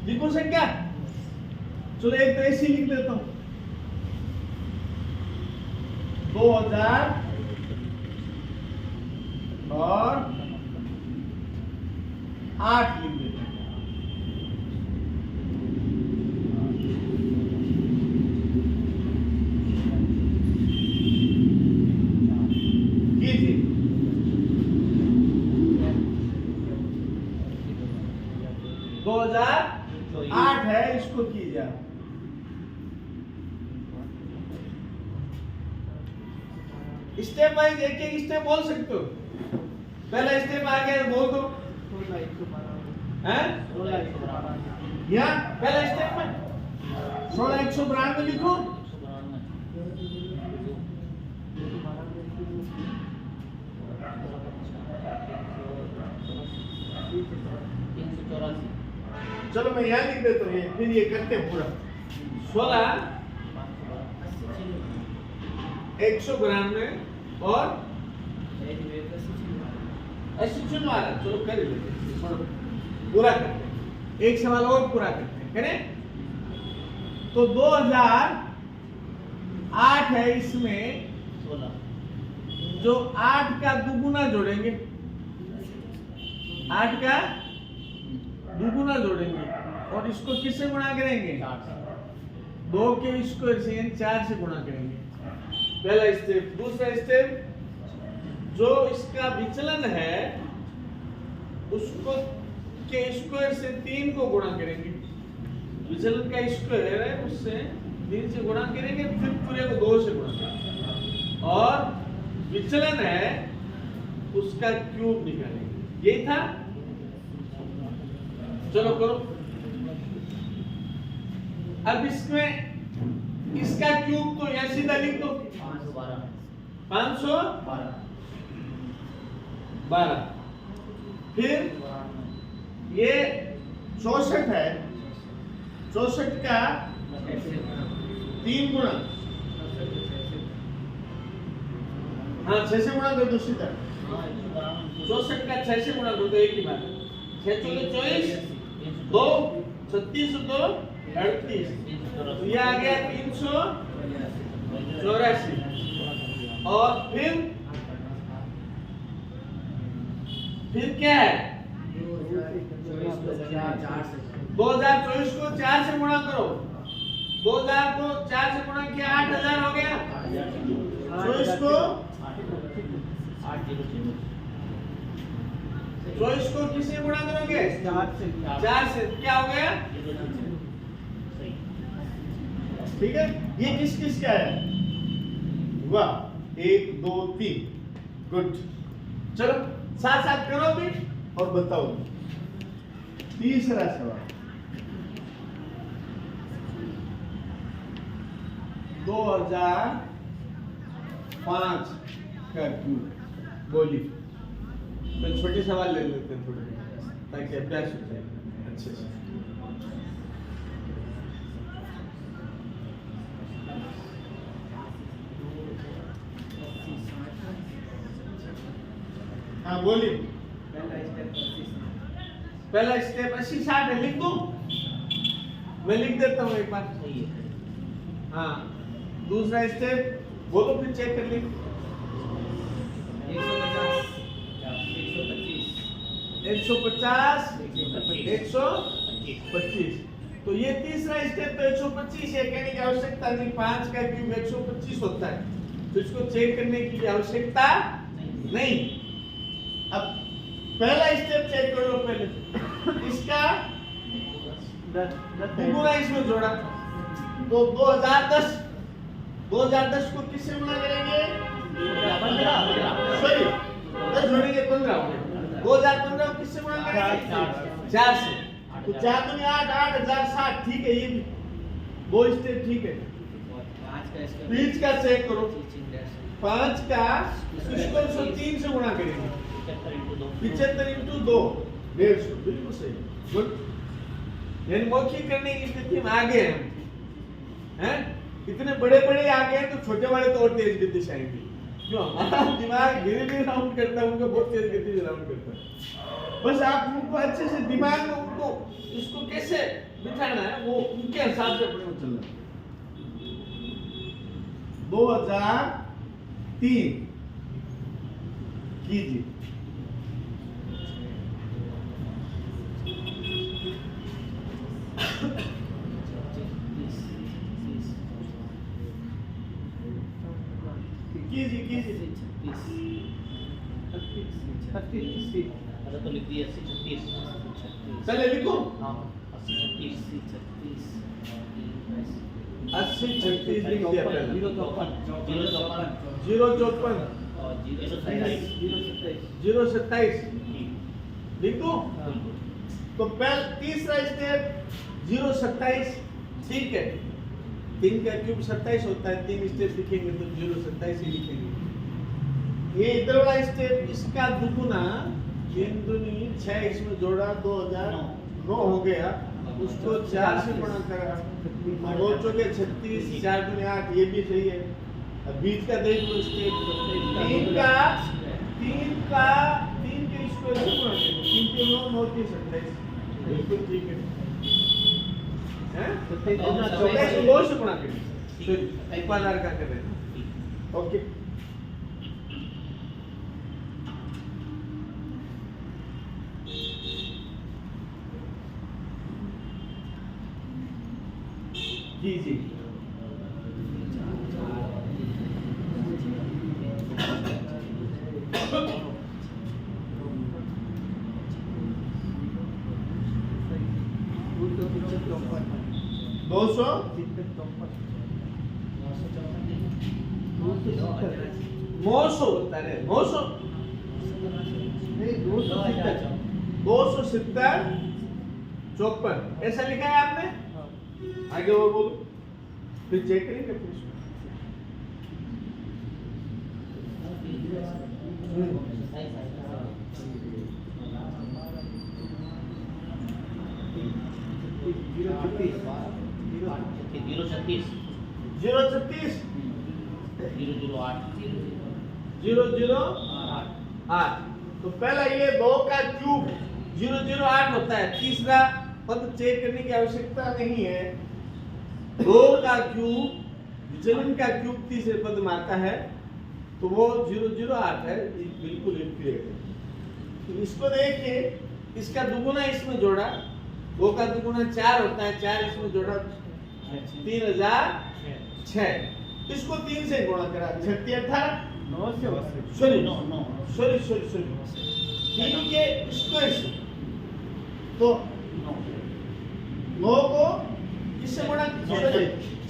लिखो संख्या। चलो एक तो ऐसी लिख लेता हूं 2000 और 8 लिख देता हूं। आठ है, इसको कीजिए। स्टेप वाइज एक एक स्टेप बोल सकते हो। पहला स्टेप आ गया बोल दो, हैं? या पहला स्टेप में 16,192 लिखो। चलो मैं यहाँ लिख देता हूँ, फिर ये करते हैं पूरा। 16,192 और 80 वाला, चलो कर लेते हैं, पूरा करते हैं। एक सवाल और पूरा करते हैं, करें? तो 2008 है, इसमें 16 जो 8 का दुगुना जोड़ेंगे, 8 का दुगुना जोड़ेंगे और इसको किससे गुणा करेंगे 2 के स्क्वायर से, 4 से गुणा करेंगे। पहला स्टेप। दूसरा स्टेप, जो इसका विचलन है उसको के स्क्वायर से 3 को गुणा करेंगे। विचलन का स्क्वायर है उससे 3 से गुणा करेंगे, फिर पूरे को 2 से गुणा करेंगे और विचलन है उसका क्यूब निकालेंगे। यही था। चलो करो। अब इसमें इसका क्यूब तो यहां सीधा लिख दो 512। फिर ये 64 है, 64 का 3 गुणा, हाँ 6 से गुणा कर दो सीधा। 64 का 6 से गुणा कर दो, एक ही बात। 6 चौके 24, 2 36 2 38, तो ये आ गया 384। और फिर क्या है 2024 को 4 से गुणा करो, 2000 को 4 से गुणा किया 8000 हो गया। 24 को 24 को किससे गुणा करोगे 4 से, क्या हो गया? ठीक है। ये किस किस का है? वाह, 1 2 3, गुड। चलो साथ साथ करो भी और बताओ। तीसरा सवाल 2005 का क्यूब। बोलिए। मैं छोटे सवाल ले लेते हैं थोड़े ताकि अभ्यास हो जाए अच्छे से। हाँ बोलिए। पहला स्टेप 80 60 है, लिख दो। मैं लिख देता हूँ एक बार। हाँ दूसरा स्टेप बोलो, फिर चेक कर ली। 150 125। तो ये तीसरा स्टेप तो 125 है, कहने की आवश्यकता नहीं। 5 का क्यूब 125 होता है, तो इसको चेक करने की आवश्यकता नहीं। अब पहला स्टेप चेक कर लो। पहले इसका गुणा इसमें जोड़ा, तो 2010 को किससे गुणा करेंगे? 10 जोड़ेंगे 15 हो गया। 2015 को किससे गुणा करेंगे? 4 से। तो 4 दूनी 8, 8060। ठीक है, ये भी वो स्टेप ठीक है। 5 का चेक करो। 5 का इसको 3 से गुणा करेंगे, 75 इंटू 2 150। बिल्कुल सही, गुड। यानी मौखिक करने की स्थिति में आगे हैं। इतने बड़े बड़े आगे हैं तो छोटे वाले तो और तेज गति से आएंगे। क्यों? हमारा दिमाग धीरे धीरे राउंड करता है, उनको बहुत तेज गति से राउंड करता है। बस आप उनको अच्छे से दिमाग में उनको इसको कैसे बिठाना है वो उनके हिसाब से अपने को चलना है। 2003 कीजिए। कीजिए।
तो लिख दिया 36।
चले लिखो।
80
36 लिख दिया पहले। 054
और
027 लिख दो। तो पहले तीसरा स्टेप 027। ठीक है, 3 का क्यूब 27 होता है। 3 स्टेप लिखेंगे तो 027 ही लिखेंगे। ये इधर वाला स्टेप इसका दुगुना 3 दूनी 6, इसमें जोड़ा 2009 हो गया। उसको 4 से गुणा करा, 2 चौके 36, 4 दूनी 8, ये भी सही है। अब बीच का देख लो स्टेप। 3 के स्क्वायर से गुणा करो। 3 के 9 9 के 27। बिल्कुल ठीक है। हैं? तो 2 से गुणा करें। तो उपादान का कर रहे हैं। ओके। जी 900 होता है 900
नहीं 270
270 54 ऐसा लिखा है आपने आगे और बोलो फिर चेक करेंगे फिर इसको।
जीरो 36
036
036 008 तो पहला ये 2 का क्यूब 008 होता है। तीसरा पद चेक करने की आवश्यकता नहीं है। 2 का क्यूब विचलन का क्यूब तीसरे पद में आता है तो वो 008 है। ये बिल्कुल एक्यूरेट है। तो इसको देखिए इसका दुगुना इसमें जोड़ा 2 का दुगुना 4 होता है 4 इसमें जोड़ा 3006 इसको 3 से गुणा करा 36 18
9 से
सॉरी
नो
सॉरी 3 के स्क्वायर से तो 9 को किससे गुणा सॉरी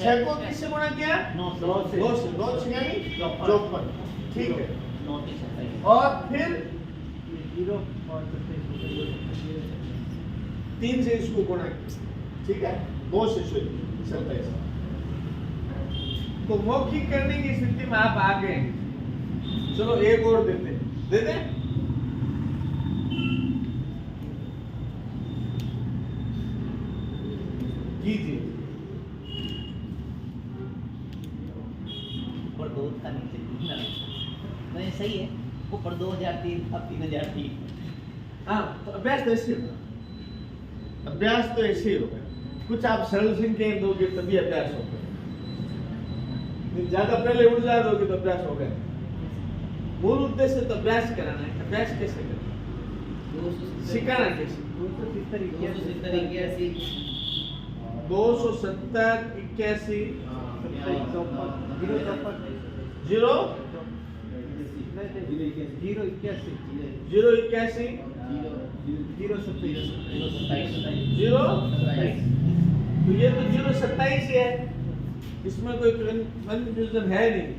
6 को किससे गुणा किया
9
2 से 2 यानी 54 ठीक है।
9 की 27
और फिर
0 और
3 से इसको गुणा किया ठीक है 2 से 27 तो मौखिक करने की स्थिति में आप आ गए। चलो एक और देते कीजिए
ऊपर 2 था नीचे 3 नहीं सही है ऊपर 2003 अब 3003
हाँ तो अभ्यास तो ऐसे होगा अभ्यास तो ऐसे ही होगा कुछ आप सरल संख्याएं दोगे तभी अभ्यास होगा ज्यादा पहले ऊर्जा दोगे तो अभ्यास होगा। मूल उद्देश्य तो अभ्यास कराना है। अभ्यास कैसे करना सिखाना कैसे
270
270 81 0 तो ये तो 027 ही है इसमें कोई कंफ्यूजन है नहीं।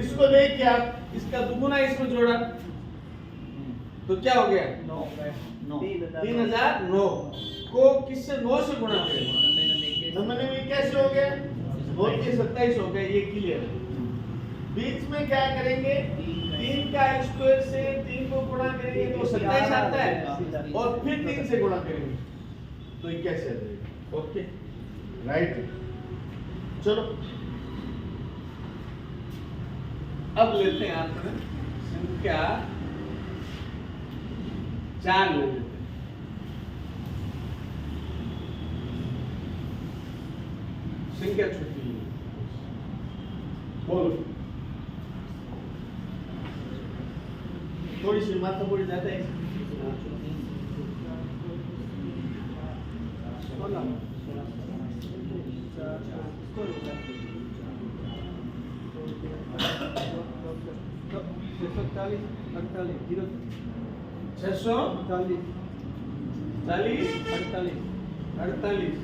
इसको देखिए आप इसका दुगुना इसमें जोड़ा तो क्या हो गया 3009 को किससे 9 से गुणा करेंगे नंबर में कैसे हो गया 2 के 27 हो गया ये क्लियर है। बीच में क्या करेंगे 3 का स्क्वायर से 3 को गुणा करेंगे तो 27 आता है और फिर 3 से गुणा करेंगे तो ये कैसे आ जाएगा ओके राइट। चलो अब लेते हैं आप संख्या 4 ले लेते हैं। संख्या छोटी बोलो थोड़ी सी मात्रा बोली जाता है 48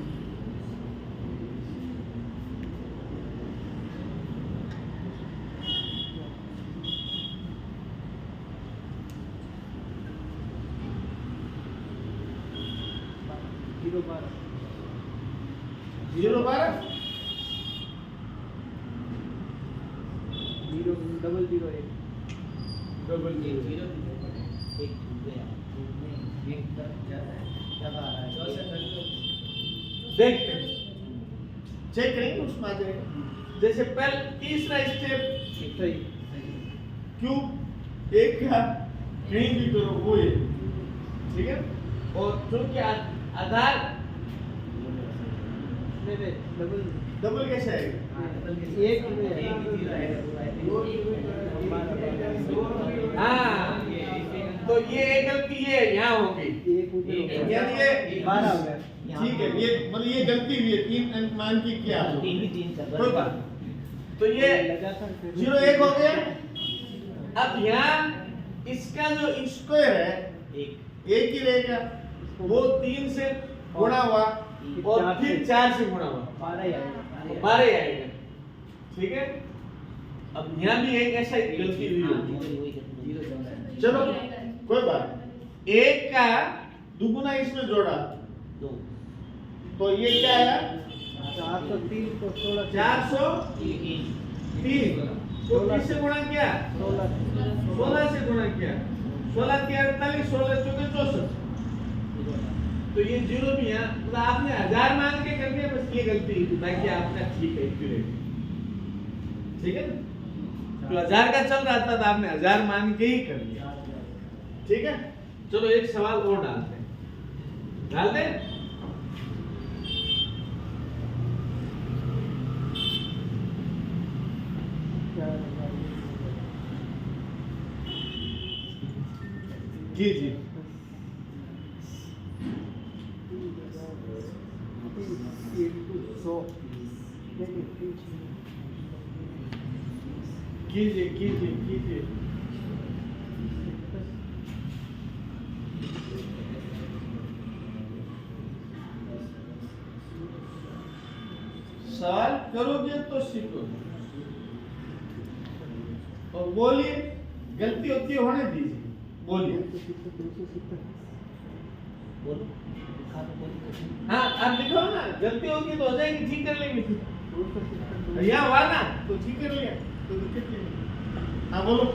देखते हैं चेक करेंगे उसमें आ जाएगा। जैसे पहले तीसरा स्टेप क्यूब एक का कहीं भी करो वो ये ठीक है और क्योंकि आधार डबल कैसे आएगा हाँ तो ये गलती ये यहाँ होगी यानी ये
12 हो गया
ठीक है ये मतलब ये गलती हुई है 3 अंक मान की क्या कोई बात तो ये 0 1 हो गया। अब यहाँ इसका जो स्क्वायर है एक ही रहेगा वो 3 से गुणा हुआ और फिर 4 से गुणा हुआ
12 ही आएगा।
12 ही आएगा। ठीक है, अब यहाँ भी एक ऐसा ही गलती हुई होगी। चलो कोई बात नहीं। 1 का दुगुना इसमें जोड़ा तो ये क्या आया
403 को 16
403 तो किससे गुणा किया 16 से गुणा किया 16 के 48 16 चौके 64 तो ये जीरो भी है मतलब आपने 1000 मान के कर दिया बस ये गलती बाकी आपका ठीक है एक्यूरेट ठीक है तो 1000 का चल रहा था तो आपने 1000 मान के ही कर लिया ठीक है चलो एक सवाल और डालते हैं डाल दे जी जी कीजिए कीजिए कीजिए सवाल करोगे तो सीखोगे और बोलिए गलती होती है होने दीजिए बोलिए हाँ आप लिखो ना गलती होगी तो हो जाएगी ठीक कर लेंगे फिर यहाँ हुआ ना तो ठीक कर लिया तो दिक्कत नहीं हाँ बोलो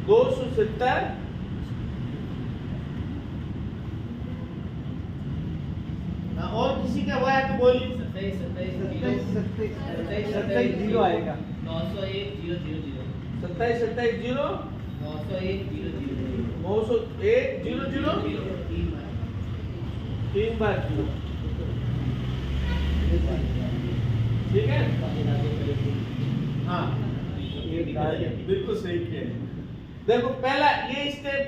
270 और किसी का हुआ है तो बोलिए
27 जीरो आएगा
901 000
27 27 0
901 000
901 0 3 बार 0 ठीक है हाँ बिल्कुल सही किया देखो पहला ये स्टेप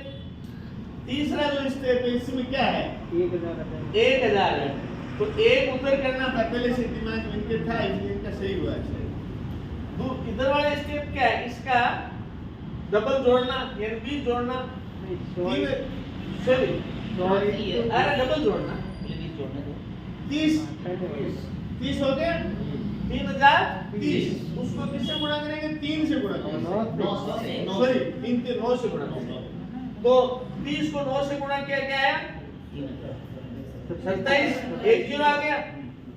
तीसरा जो स्टेप है इसमें क्या है 1000 है तो एक उधर करना था पहले से दिमाग में इनके था इसलिए इनका सही हुआ है इधर वाला स्टेप क्या है इसका डबल जोड़ना यानी 20 जोड़ना सॉरी अरे डबल जोड़ना 30 हो गया 3030 उसको किससे गुणा करेंगे 3 से गुणा करेंगे सॉरी 3 के 9 से गुणा करेंगे तो 30 को 9 से गुणा किया क्या है 27 एक जीरो आ गया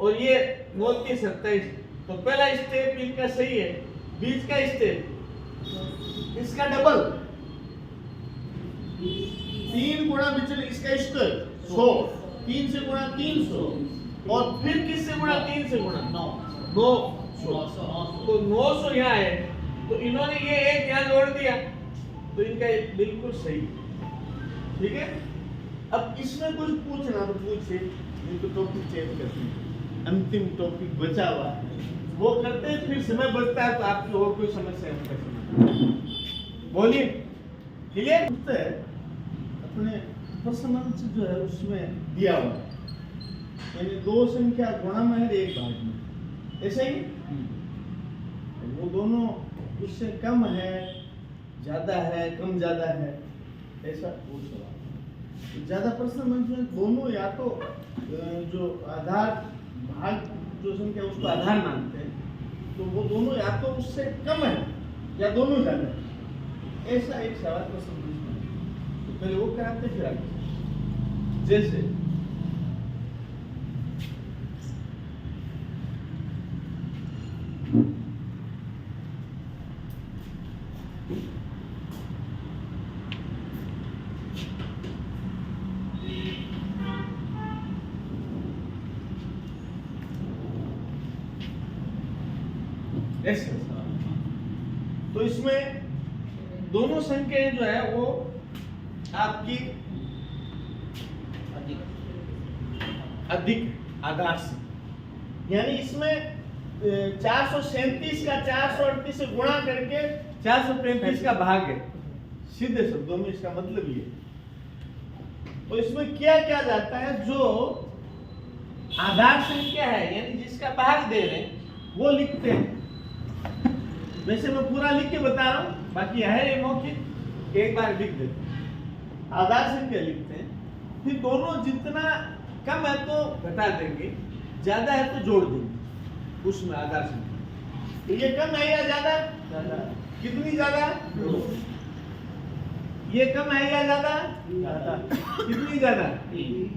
और ये 9 के 27 तो पहला स्टेप इनका सही है बीच का स्टेप इसका डबल 3 गुणा बिचल इसका स्क्वायर 100 3 से गुणा 300 और फिर किससे गुणा 3 से गुणा 900 तो 900 यहाँ है तो इन्होंने ये एक यहाँ जोड़ दिया तो इनका बिल्कुल सही ठीक है अब इसमें कुछ पूछना तो पूछे इनको टॉपिक चेंज करते हैं अंतिम टॉपिक बचा हुआ है वो करते हैं फिर समय बचता है तो आपकी और कोई समस्या हम कर सकते बोलिए क्लियर है अपने प्रश्न जो है उसमें दिया हुआ है यानी 2 संख्या गुणा में है 1 भाग में ऐसे ही वो दोनों उससे कम है ज्यादा है कम ज्यादा है ऐसा वो सवाल ज्यादा प्रश्न मंच में दोनों या तो जो आधार भाग जो संख्या उसको आधार मानते हैं तो वो दोनों या तो उससे कम है या दोनों ज्यादा है ऐसा एक सवाल प्रश्न मंच में तो पहले वो कराते फिर आगे जैसे ऐसे तो इसमें दोनों संख्याएं जो है वो आपकी अधिक आधार से यानी इसमें 437 का 438 से गुणा करके 435 का भाग है सीधे शब्दों में इसका मतलब ये तो इसमें क्या क्या जाता है जो आधार संख्या है यानी जिसका भाग दे रहे हैं वो लिखते हैं वैसे मैं पूरा लिख के बता रहा हूं बाकी है ये मौखिक एक बार लिख देते हैं आधार संख्या लिखते हैं फिर दोनों जितना कम है तो घटा देंगे, ज्यादा है तो जोड़ देंगे उसमें आधार संख्या। तो ये कम है या ज्यादा?
ज्यादा।
कितनी ज्यादा? 2। ये कम है या ज्यादा?
ज्यादा।
कितनी ज्यादा?
3।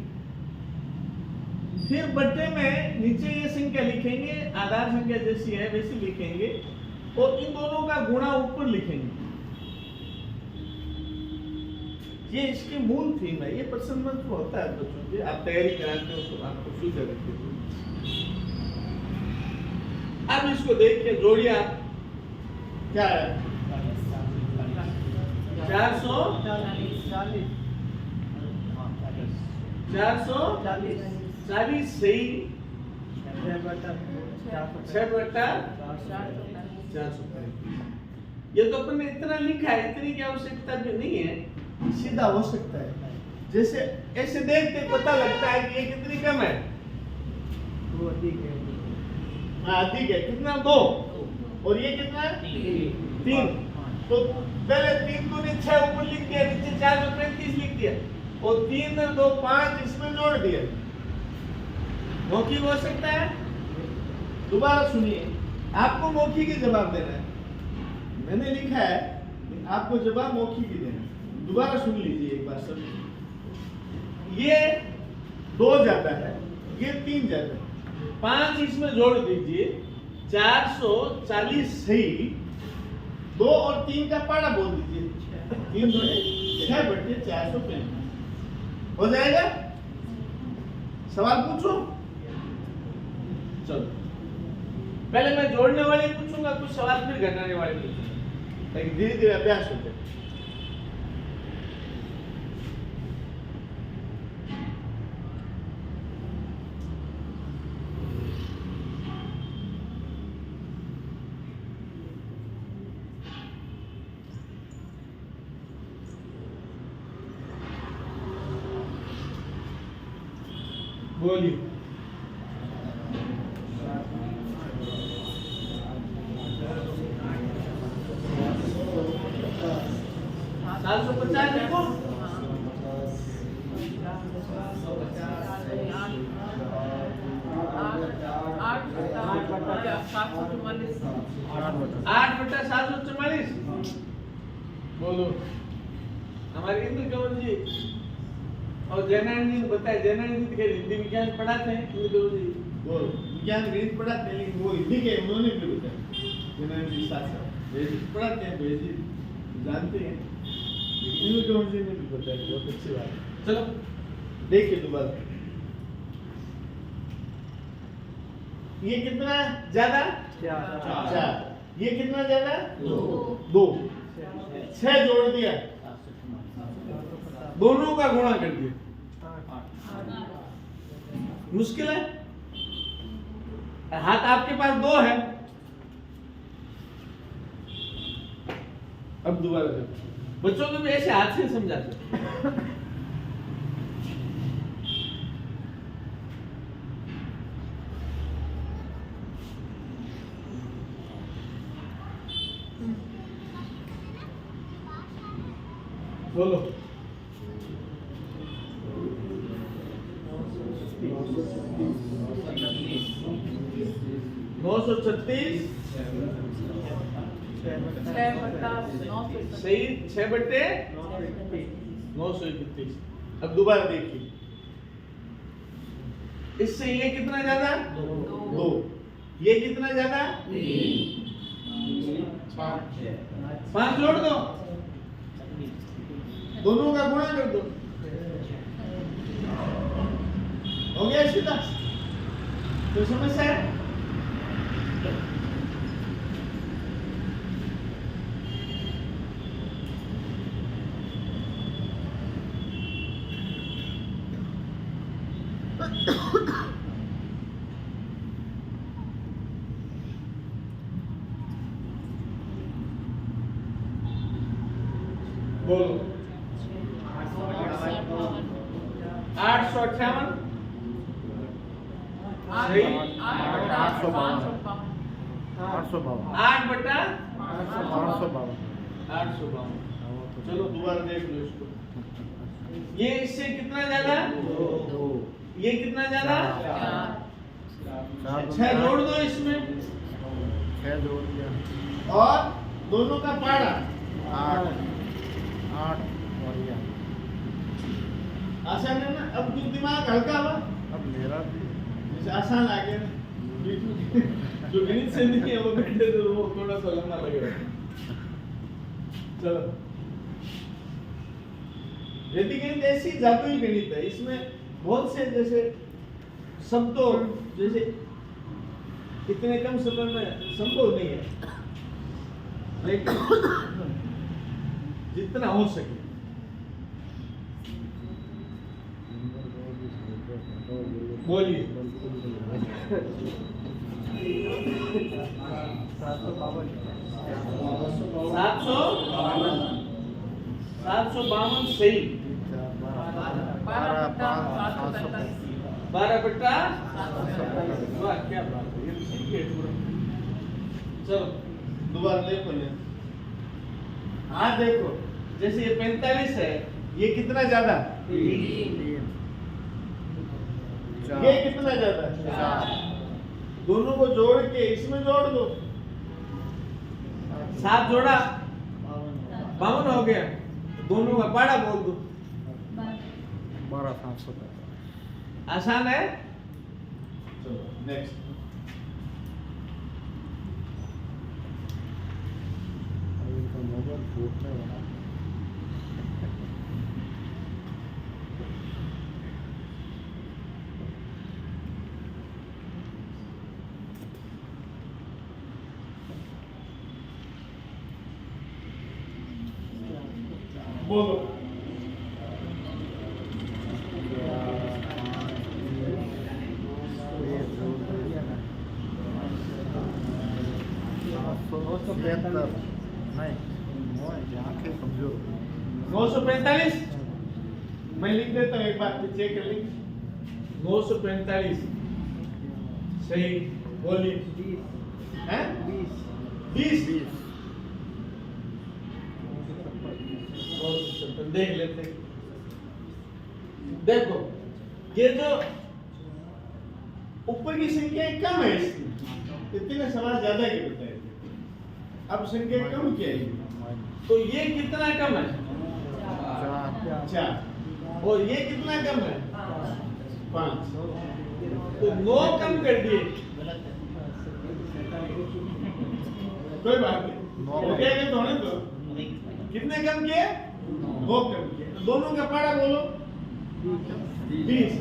फिर बट्टे में नीचे ये संख्या लिखेंगे, आधार संख्या जैसी है वैसी लिखेंगे, और इन दोनों का गुणा ऊपर लिखेंगे। ये इसकी मूल थीम है। ये प्रश्न मंत्र होता है बच्चों के, आप तैयारी कराते हो तो आपको सूझ रखते हो। अब इसको देख के जोड़िए आप, क्या है? 440 सही 6/435। ये तो अपन ने इतना लिखा है, इतनी की आवश्यकता भी नहीं है, सीधा हो सकता है। जैसे ऐसे देखते पता लगता है कि ये कितनी कम है,
वो अधिक है।
हाँ अधिक है। कितना? 2। और ये कितना है? 3। तो पहले 3 दूनी 6 ऊपर लिख दिया, नीचे 435 लिख दिया, और 3 और 2 5 इसमें जोड़ दिया। मौखिक हो सकता है? दोबारा सुनिए, आपको मौखिक ही जवाब देना है। मैंने लिखा है, आपको जवाब मौखिक ही देना है। दोबारा सुन लीजिए एक बार सब। ये 2 ज्यादा है, ये 3 ज्यादा है, 5 इसमें जोड़ दीजिए, 440 सही 2 और 3 का पाड़ा बोल दीजिए, 3 2 6/435 हो जाएगा। सवाल पूछो। चलो पहले मैं जोड़ने वाले पूछूंगा कुछ सवाल, फिर घटाने वाले पूछूंगा, ताकि धीरे धीरे अभ्यास हो जाए। बोलिए। 750 लिखो। आठ बटा 744। बोलो। हमारे इंद्र कंवर जी और जयनारायण जी बताए, जयनारायण जी के हिंदी विज्ञान पढ़ाते हैं, इंद्र कंवर जी वो विज्ञान गणित पढ़ाते हैं, लेकिन वो हिंदी के उन्होंने भी बताया। जयनारायण जी साथ साथ वैदिक पढ़ाते हैं, वैदिक जानते हैं, इंद्र कंवर जी ने भी बताया। बहुत अच्छी बात है। चलो देखिए दोबारा, ये कितना ज्यादा? 4। ये कितना ज्यादा? 2। 6 जोड़ दिया, दोनों का गुणा कर दिया। मुश्किल है? हाथ आपके पास 2 है। अब दोबारा देखो, बच्चों को भी ऐसे हाथ से समझाते। बोलो। 936 सही 6/931। अब दोबारा देखिए, इससे ये कितना ज्यादा? 2। ये कितना ज्यादा? 5 जोड़ दो, दोनों का गुणा कर दो, हो गया सीधा। तो समस्या है? बोलो। 858 सही 8/852। चलो दोबारा देख लो इसको। ये इससे कितना ज्यादा?
दो
ये कितना ज्यादा?
चार
6 जोड़ दो इसमें
6 जोड़ दिया
और दोनों का पाड़ा
8 8 और ये
आसान है ना? अब जो दिमाग हल्का हुआ,
अब मेरा भी
जैसे आसान आ गया ना। जो गणित से नहीं है वो बैठे तो वो थोड़ा सा लंबा लगेगा। चलो, वैदिक गणित ऐसी जादुई गणित है, इसमें बहुत से जैसे शब्दों जैसे इतने कम समय में संभव नहीं है, लेकिन जितना हो सके। बोलिए। 752 सही। 12 बट्टा वाह क्या बात है, ये ठीक है पूरा। चलो दोबारा देखो ये, हाँ देखो जैसे ये 45 है, ये कितना ज्यादा? ये कितना ज्यादा? दोनों को जोड़ के इसमें जोड़ दो, 7 जोड़ा 52 हो गया, दोनों का पाड़ा बोल दो।
12,750
आसान है। चलो नेक्स्ट।
इनका मोबाइल फूटने वाला
945 मैं लिख देता हूँ, एक बार चेक कर लीजिए। 945 सही। बोलिए। हैं? 20 देख लेते हैं। देखो ये जो ऊपर की संख्या कम है इसमें, इतने सवाल ज्यादा के बताए। अब संख्या कम क्या है, तो ये कितना कम है? 4। और ये कितना कम है? 5। तो 9 कम कर दिए, कोई बात नहीं, हो गया दोनों तो। कितने कम किए? 9 कम किए। दोनों का पाड़ा बोलो 20।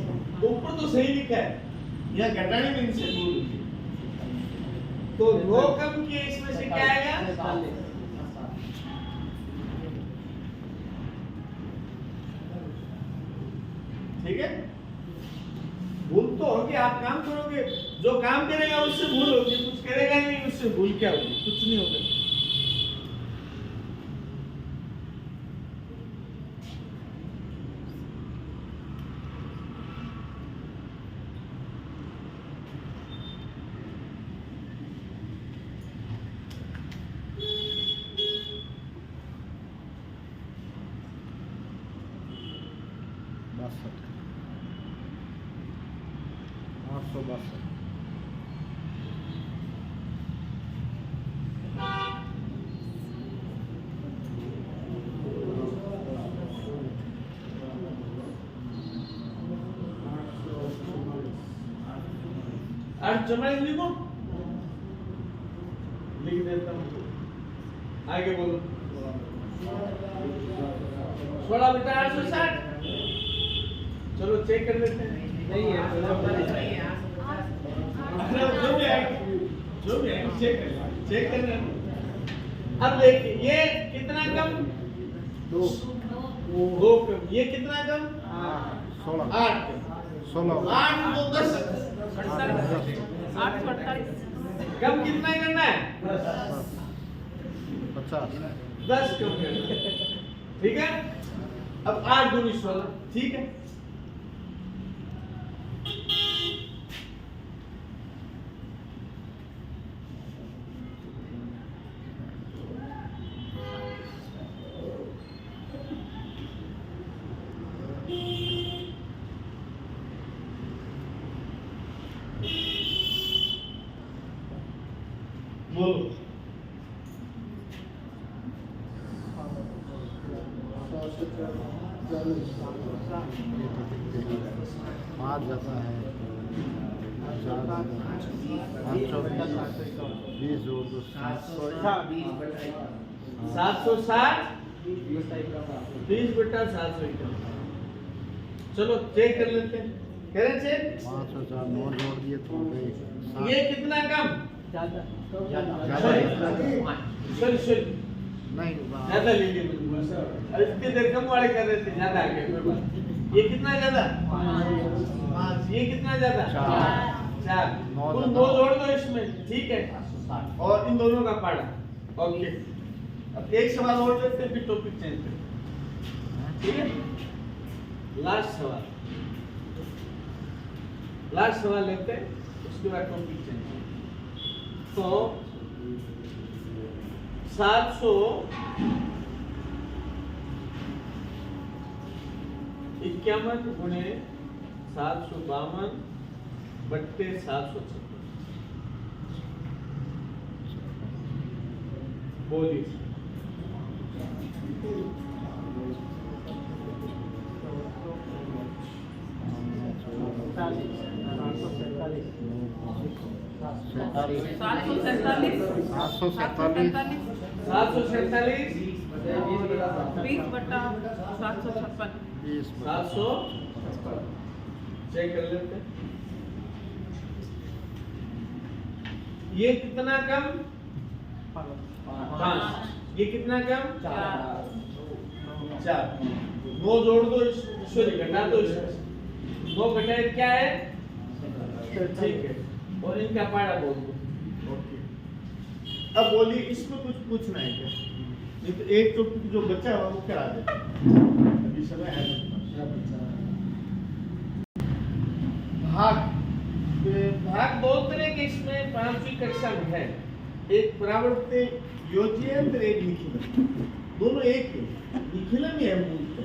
ऊपर तो सही लिखा है, यहाँ घटाने में इनसे भूल हुई। तो 9 कम किए, इसमें से क्या आएगा? ठीक है, भूल तो होगी। आप काम करोगे, जो काम करेगा उससे भूल होगी, कुछ करेगा नहीं उससे भूल क्या होगी? कुछ नहीं होगा। चमड़ी लिखो, लिख देता हूँ। आगे बोलो। 16 बटा 860। चलो चेक कर लेते हैं। नहीं है, जो भी आएगा, जो भी आएगा चेक कर लेते हैं। अब देखिए ये कितना कम? 2 कम। ये कितना कम? 8 कम। 8 तो 10 कम कितना करना है? 10 कम करना है। ठीक है, अब 8 दूनी 16। ठीक है, बोलो।
5 जाता है 20 जोड़ दो
760 20/751। चलो चेक कर लेते हैं, करें चेक।
5,000 9 जोड़ दिए तो हो गए
ये कितना कम?
ज्यादा
सर
नहीं
ज्यादा ले लिए अब इतनी देर कम वाले कर रहे थे, ज्यादा आ गए कोई बात। ये कितना ज्यादा? 5। ये कितना ज्यादा? 4। कुल 2 जोड़ दो इसमें, ठीक है, और इन दोनों का पाड़ा। ओके, अब एक सवाल और लेते हैं, फिर टॉपिक चेंज करते हैं, ठीक है। लास्ट सवाल लेते हैं, उसके बाद टॉपिक चेंज। तो 751 गुणे 752 बट्टे 756 बोलिए।
सात सौ
747
20/756
700 चेक कर लेते हैं। ये कितना कम? 5। ये कितना कम? 4। 9 जोड़ दो, सॉरी घटा दो, 9 घटाए क्या है? ठीक है, और इनका पाड़ा बोल दो। ओके, अब बोलिए, इसमें कुछ पूछना है क्या? नहीं तो एक टॉपिक जो बचा हुआ वो करा देते हैं, अभी समय है। भाग 2 तरह के इसमें 5वीं कक्षा में है, एक परावर्त्य योज्यंत्र, एक निखिलन। दोनों एक ही निखिलन ही है मूलतः।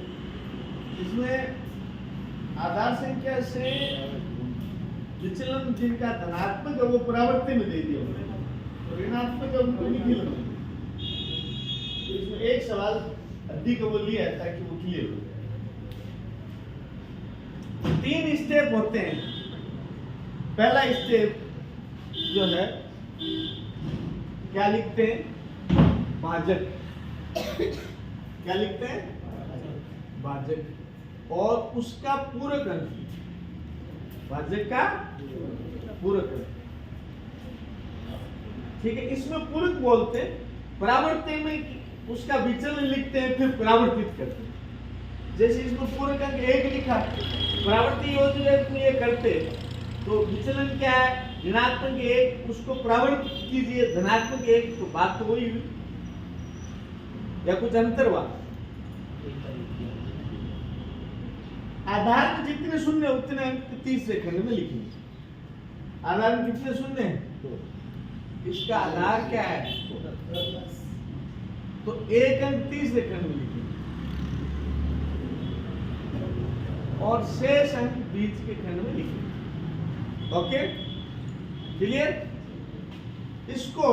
इसमें आधार संख्या से विचलन जिनका धनात्मक है वो परावर्त्य में दे दिया, ऋणात्मक है उनको निखिलन में। तो इसमें एक सवाल अधिक वो लिया है ताकि वो क्लियर हो जाए। 3 स्टेप होते हैं। पहला स्टेप जो है क्या लिखते हैं? भाजक। क्या लिखते हैं? भाजक, और उसका पूरक अंक, भाजक का पूरक अंक, ठीक है। इसमें पूरक बोलते हैं, परावर्त्य में उसका विचलन लिखते हैं, फिर परावर्तित करते हैं। जैसे इसमें पूरक अंक 1 लिखा, परावर्ती योजना में ये करते, तो विचलन क्या है? ऋणात्मक 1, उसको परावर्तित कीजिए धनात्मक 1, तो बात तो वही हुई या कुछ अंतर हुआ? आधार में जितने शून्य उतने अंक तीसरे खंड में लिखेंगे। आधार में कितने शून्य हैं? इसका आधार क्या है? तो 1 अंक तीसरे खंड में लिखेंगे, और शेष अंक बीच के खंड में लिखेंगे। Okay, clear? इसको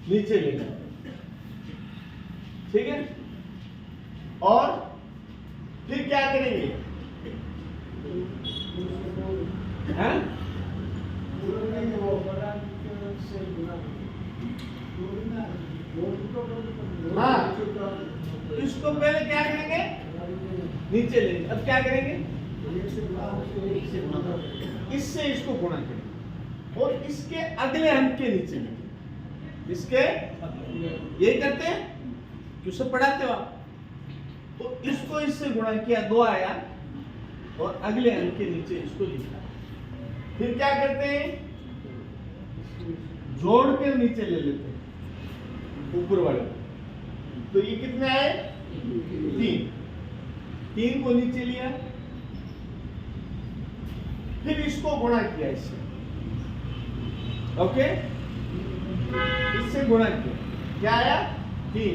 नीचे लेना, ठीक है। और फिर क्या करेंगे? हैं? हाँ, इसको पहले क्या करेंगे? नीचे लेंगे। अब क्या करेंगे? इससे इसको गुणा करेंगे, और इसके अगले अंक के नीचे लेंगे। इसके यही करते हैं, किससे पढ़ाते हो आप? तो इसको इससे गुणा किया, 2 आया, और अगले अंक के नीचे इसको लिखा। फिर क्या करते हैं? जोड़ के नीचे ले लेते हैं ऊपर वाले। तो ये कितने आए? 3 को नीचे लिया, फिर इसको गुणा किया इससे। ओके, इससे गुणा किया, क्या आया? 3।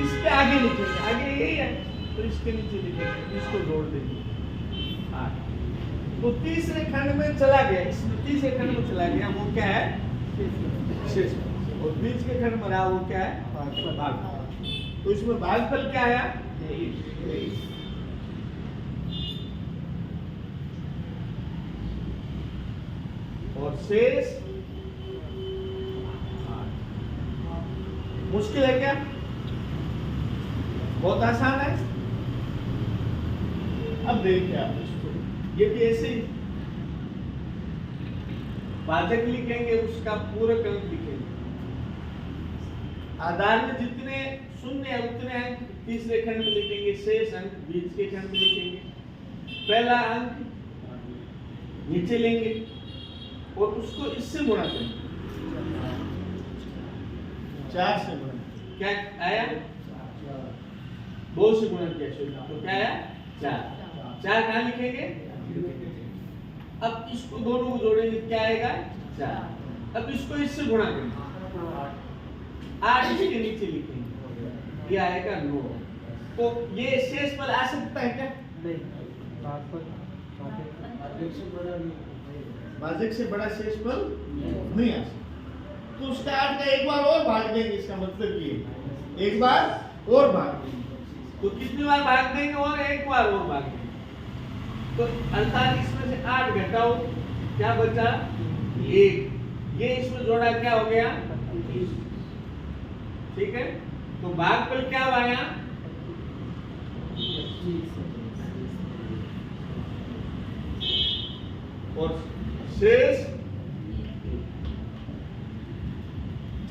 इसके आगे लिखेंगे, आगे यही है, तो इसके नीचे लिखेंगे, इसको जोड़ देंगे 8। तो तीसरे खंड में चला गया, इसमें तीसरे खंड में चला गया, वो क्या है? शेषफल। और बीच के खंड में रहा वो क्या है? भागफल। तो इसमें भागफल क्या आया? 23। और शेष मुश्किल है क्या? बहुत आसान है। अब देखिए आप इसको, ये भी ऐसे ही भाजक लिखेंगे, उसका पूरक अंक लिखेंगे। आधार में जितने शून्य है उतने अंक तीसरे खंड में लिखेंगे, शेष अंक बीच के खंड में लिखेंगे। पहला अंक नीचे लेंगे और उसको इससे गुणा करेंगे, 4 से गुणा। क्या आया? 2 से गुणा किया तो क्या आया? 4 कहाँ लिखेंगे? अब इसको दोनों को जोड़ेंगे, क्या आएगा? 4। अब इसको इससे गुणा करेंगे, 8 इसके नीचे लिखेंगे, ये आएगा 9। तो ये शेषफल आ सकता है क्या? भाजक से बड़ा शेषफल नहीं आ सकता। तो उसका 8 का एक बार और भाग देंगे, इसका मतलब ये एक बार और भाग देंगे। तो कितनी बार भाग देंगे? और एक बार और भाग देंगे। तो 48 में से 8 घटाओ, क्या बचा? 1। ये इसमें जोड़ा, क्या हो गया? 30। ठीक है, तो भागफल क्या आया? और शेष,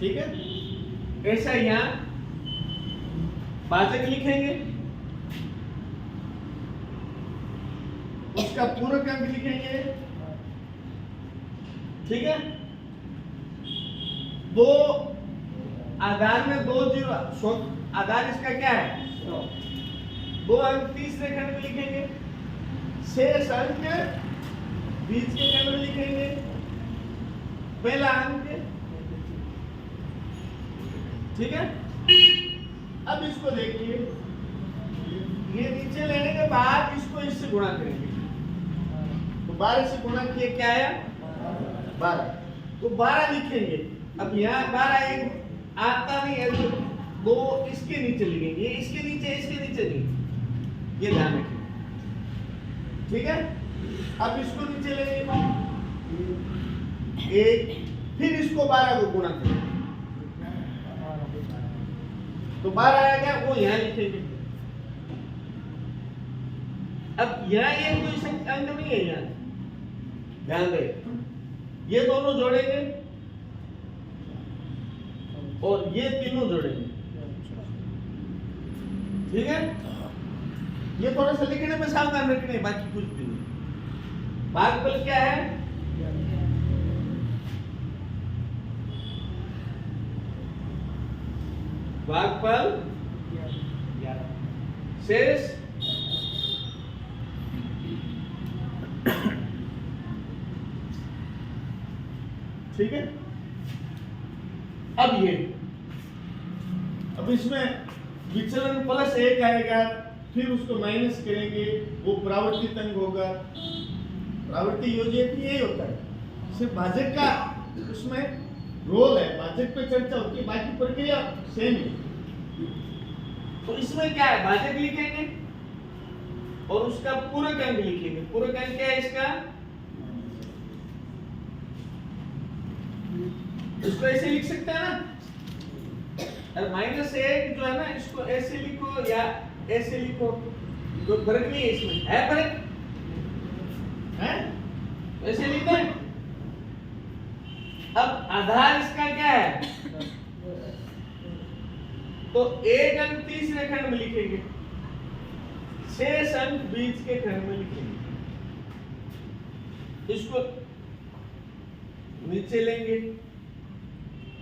ठीक है। ऐसा यहां भाजक लिखेंगे, उसका पूरक अंक लिखेंगे, ठीक है। 2 आधार में 2 जीरो, आधार इसका क्या है? 2 अंक तीसरे खंड में लिखेंगे, शेष अंक बीच के खंड में लिखेंगे। पहला अंक, ठीक है। अब इसको देखिए, ये नीचे लेने के बाद इसको इससे गुणा करेंगे, तो 12 से गुणा किए, क्या आया? 12। तो 12 लिखेंगे। अब यहाँ 12 एक आता नहीं है, तो 2 इसके नीचे लिखेंगे, इसके नीचे नहीं, ये ध्यान रखें, ठीक है। अब इसको नीचे लेंगे 1, फिर इसको 12 को गुणा करेंगे, तो 12 आएगा, वो यहाँ लिखेंगे। अब यहाँ ये कोई अंक नहीं है, यहाँ ध्यान दें, ये दोनों जोड़ेंगे और ये तीनों जोड़ेंगे, ठीक है। ये थोड़ा सा लिखने में सावधान रखने, बाकी कुछ भी नहीं। भागफल क्या है? भागफल शेष ठीक है। अब इसमें विचलन +1 आएगा, फिर उसको माइनस करेंगे, वो परावर्तित अंक होगा। परावर्ती योजक यही होता है, सिर्फ भाजक का उसमें रोल है, भाजक पे चर्चा होती है, बाकी प्रक्रिया सेम है। तो इसमें क्या है? भाजक लिखेंगे और उसका पूरक अंक लिखेंगे। पूरक अंक क्या है इसका? इसको ऐसे लिख सकते हैं ना, और -1 जो है ना, इसको ऐसे लिखो या ऐसे लिखो, कोई फर्क नहीं है इसमें, है फर्क? है? ऐसे लिखते हैं। अब आधार इसका क्या है? तो 1 अंक तीसरे खंड में लिखेंगे, शेष अंक बीच के खंड में लिखेंगे। इसको नीचे लेंगे,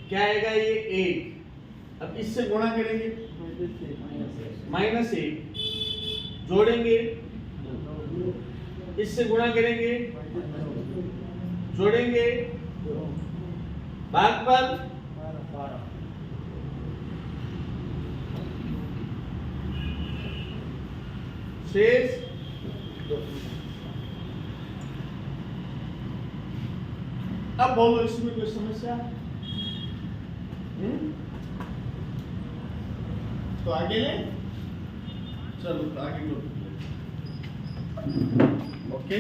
क्या आएगा? ये 1। अब इससे गुणा करेंगे, -1 जोड़ेंगे, इससे गुणा करेंगे, जोड़ेंगे, भागफल शेष अब बोलो इसमें कोई समस्या? तो आगे ले चलो, तो आगे करो। ओके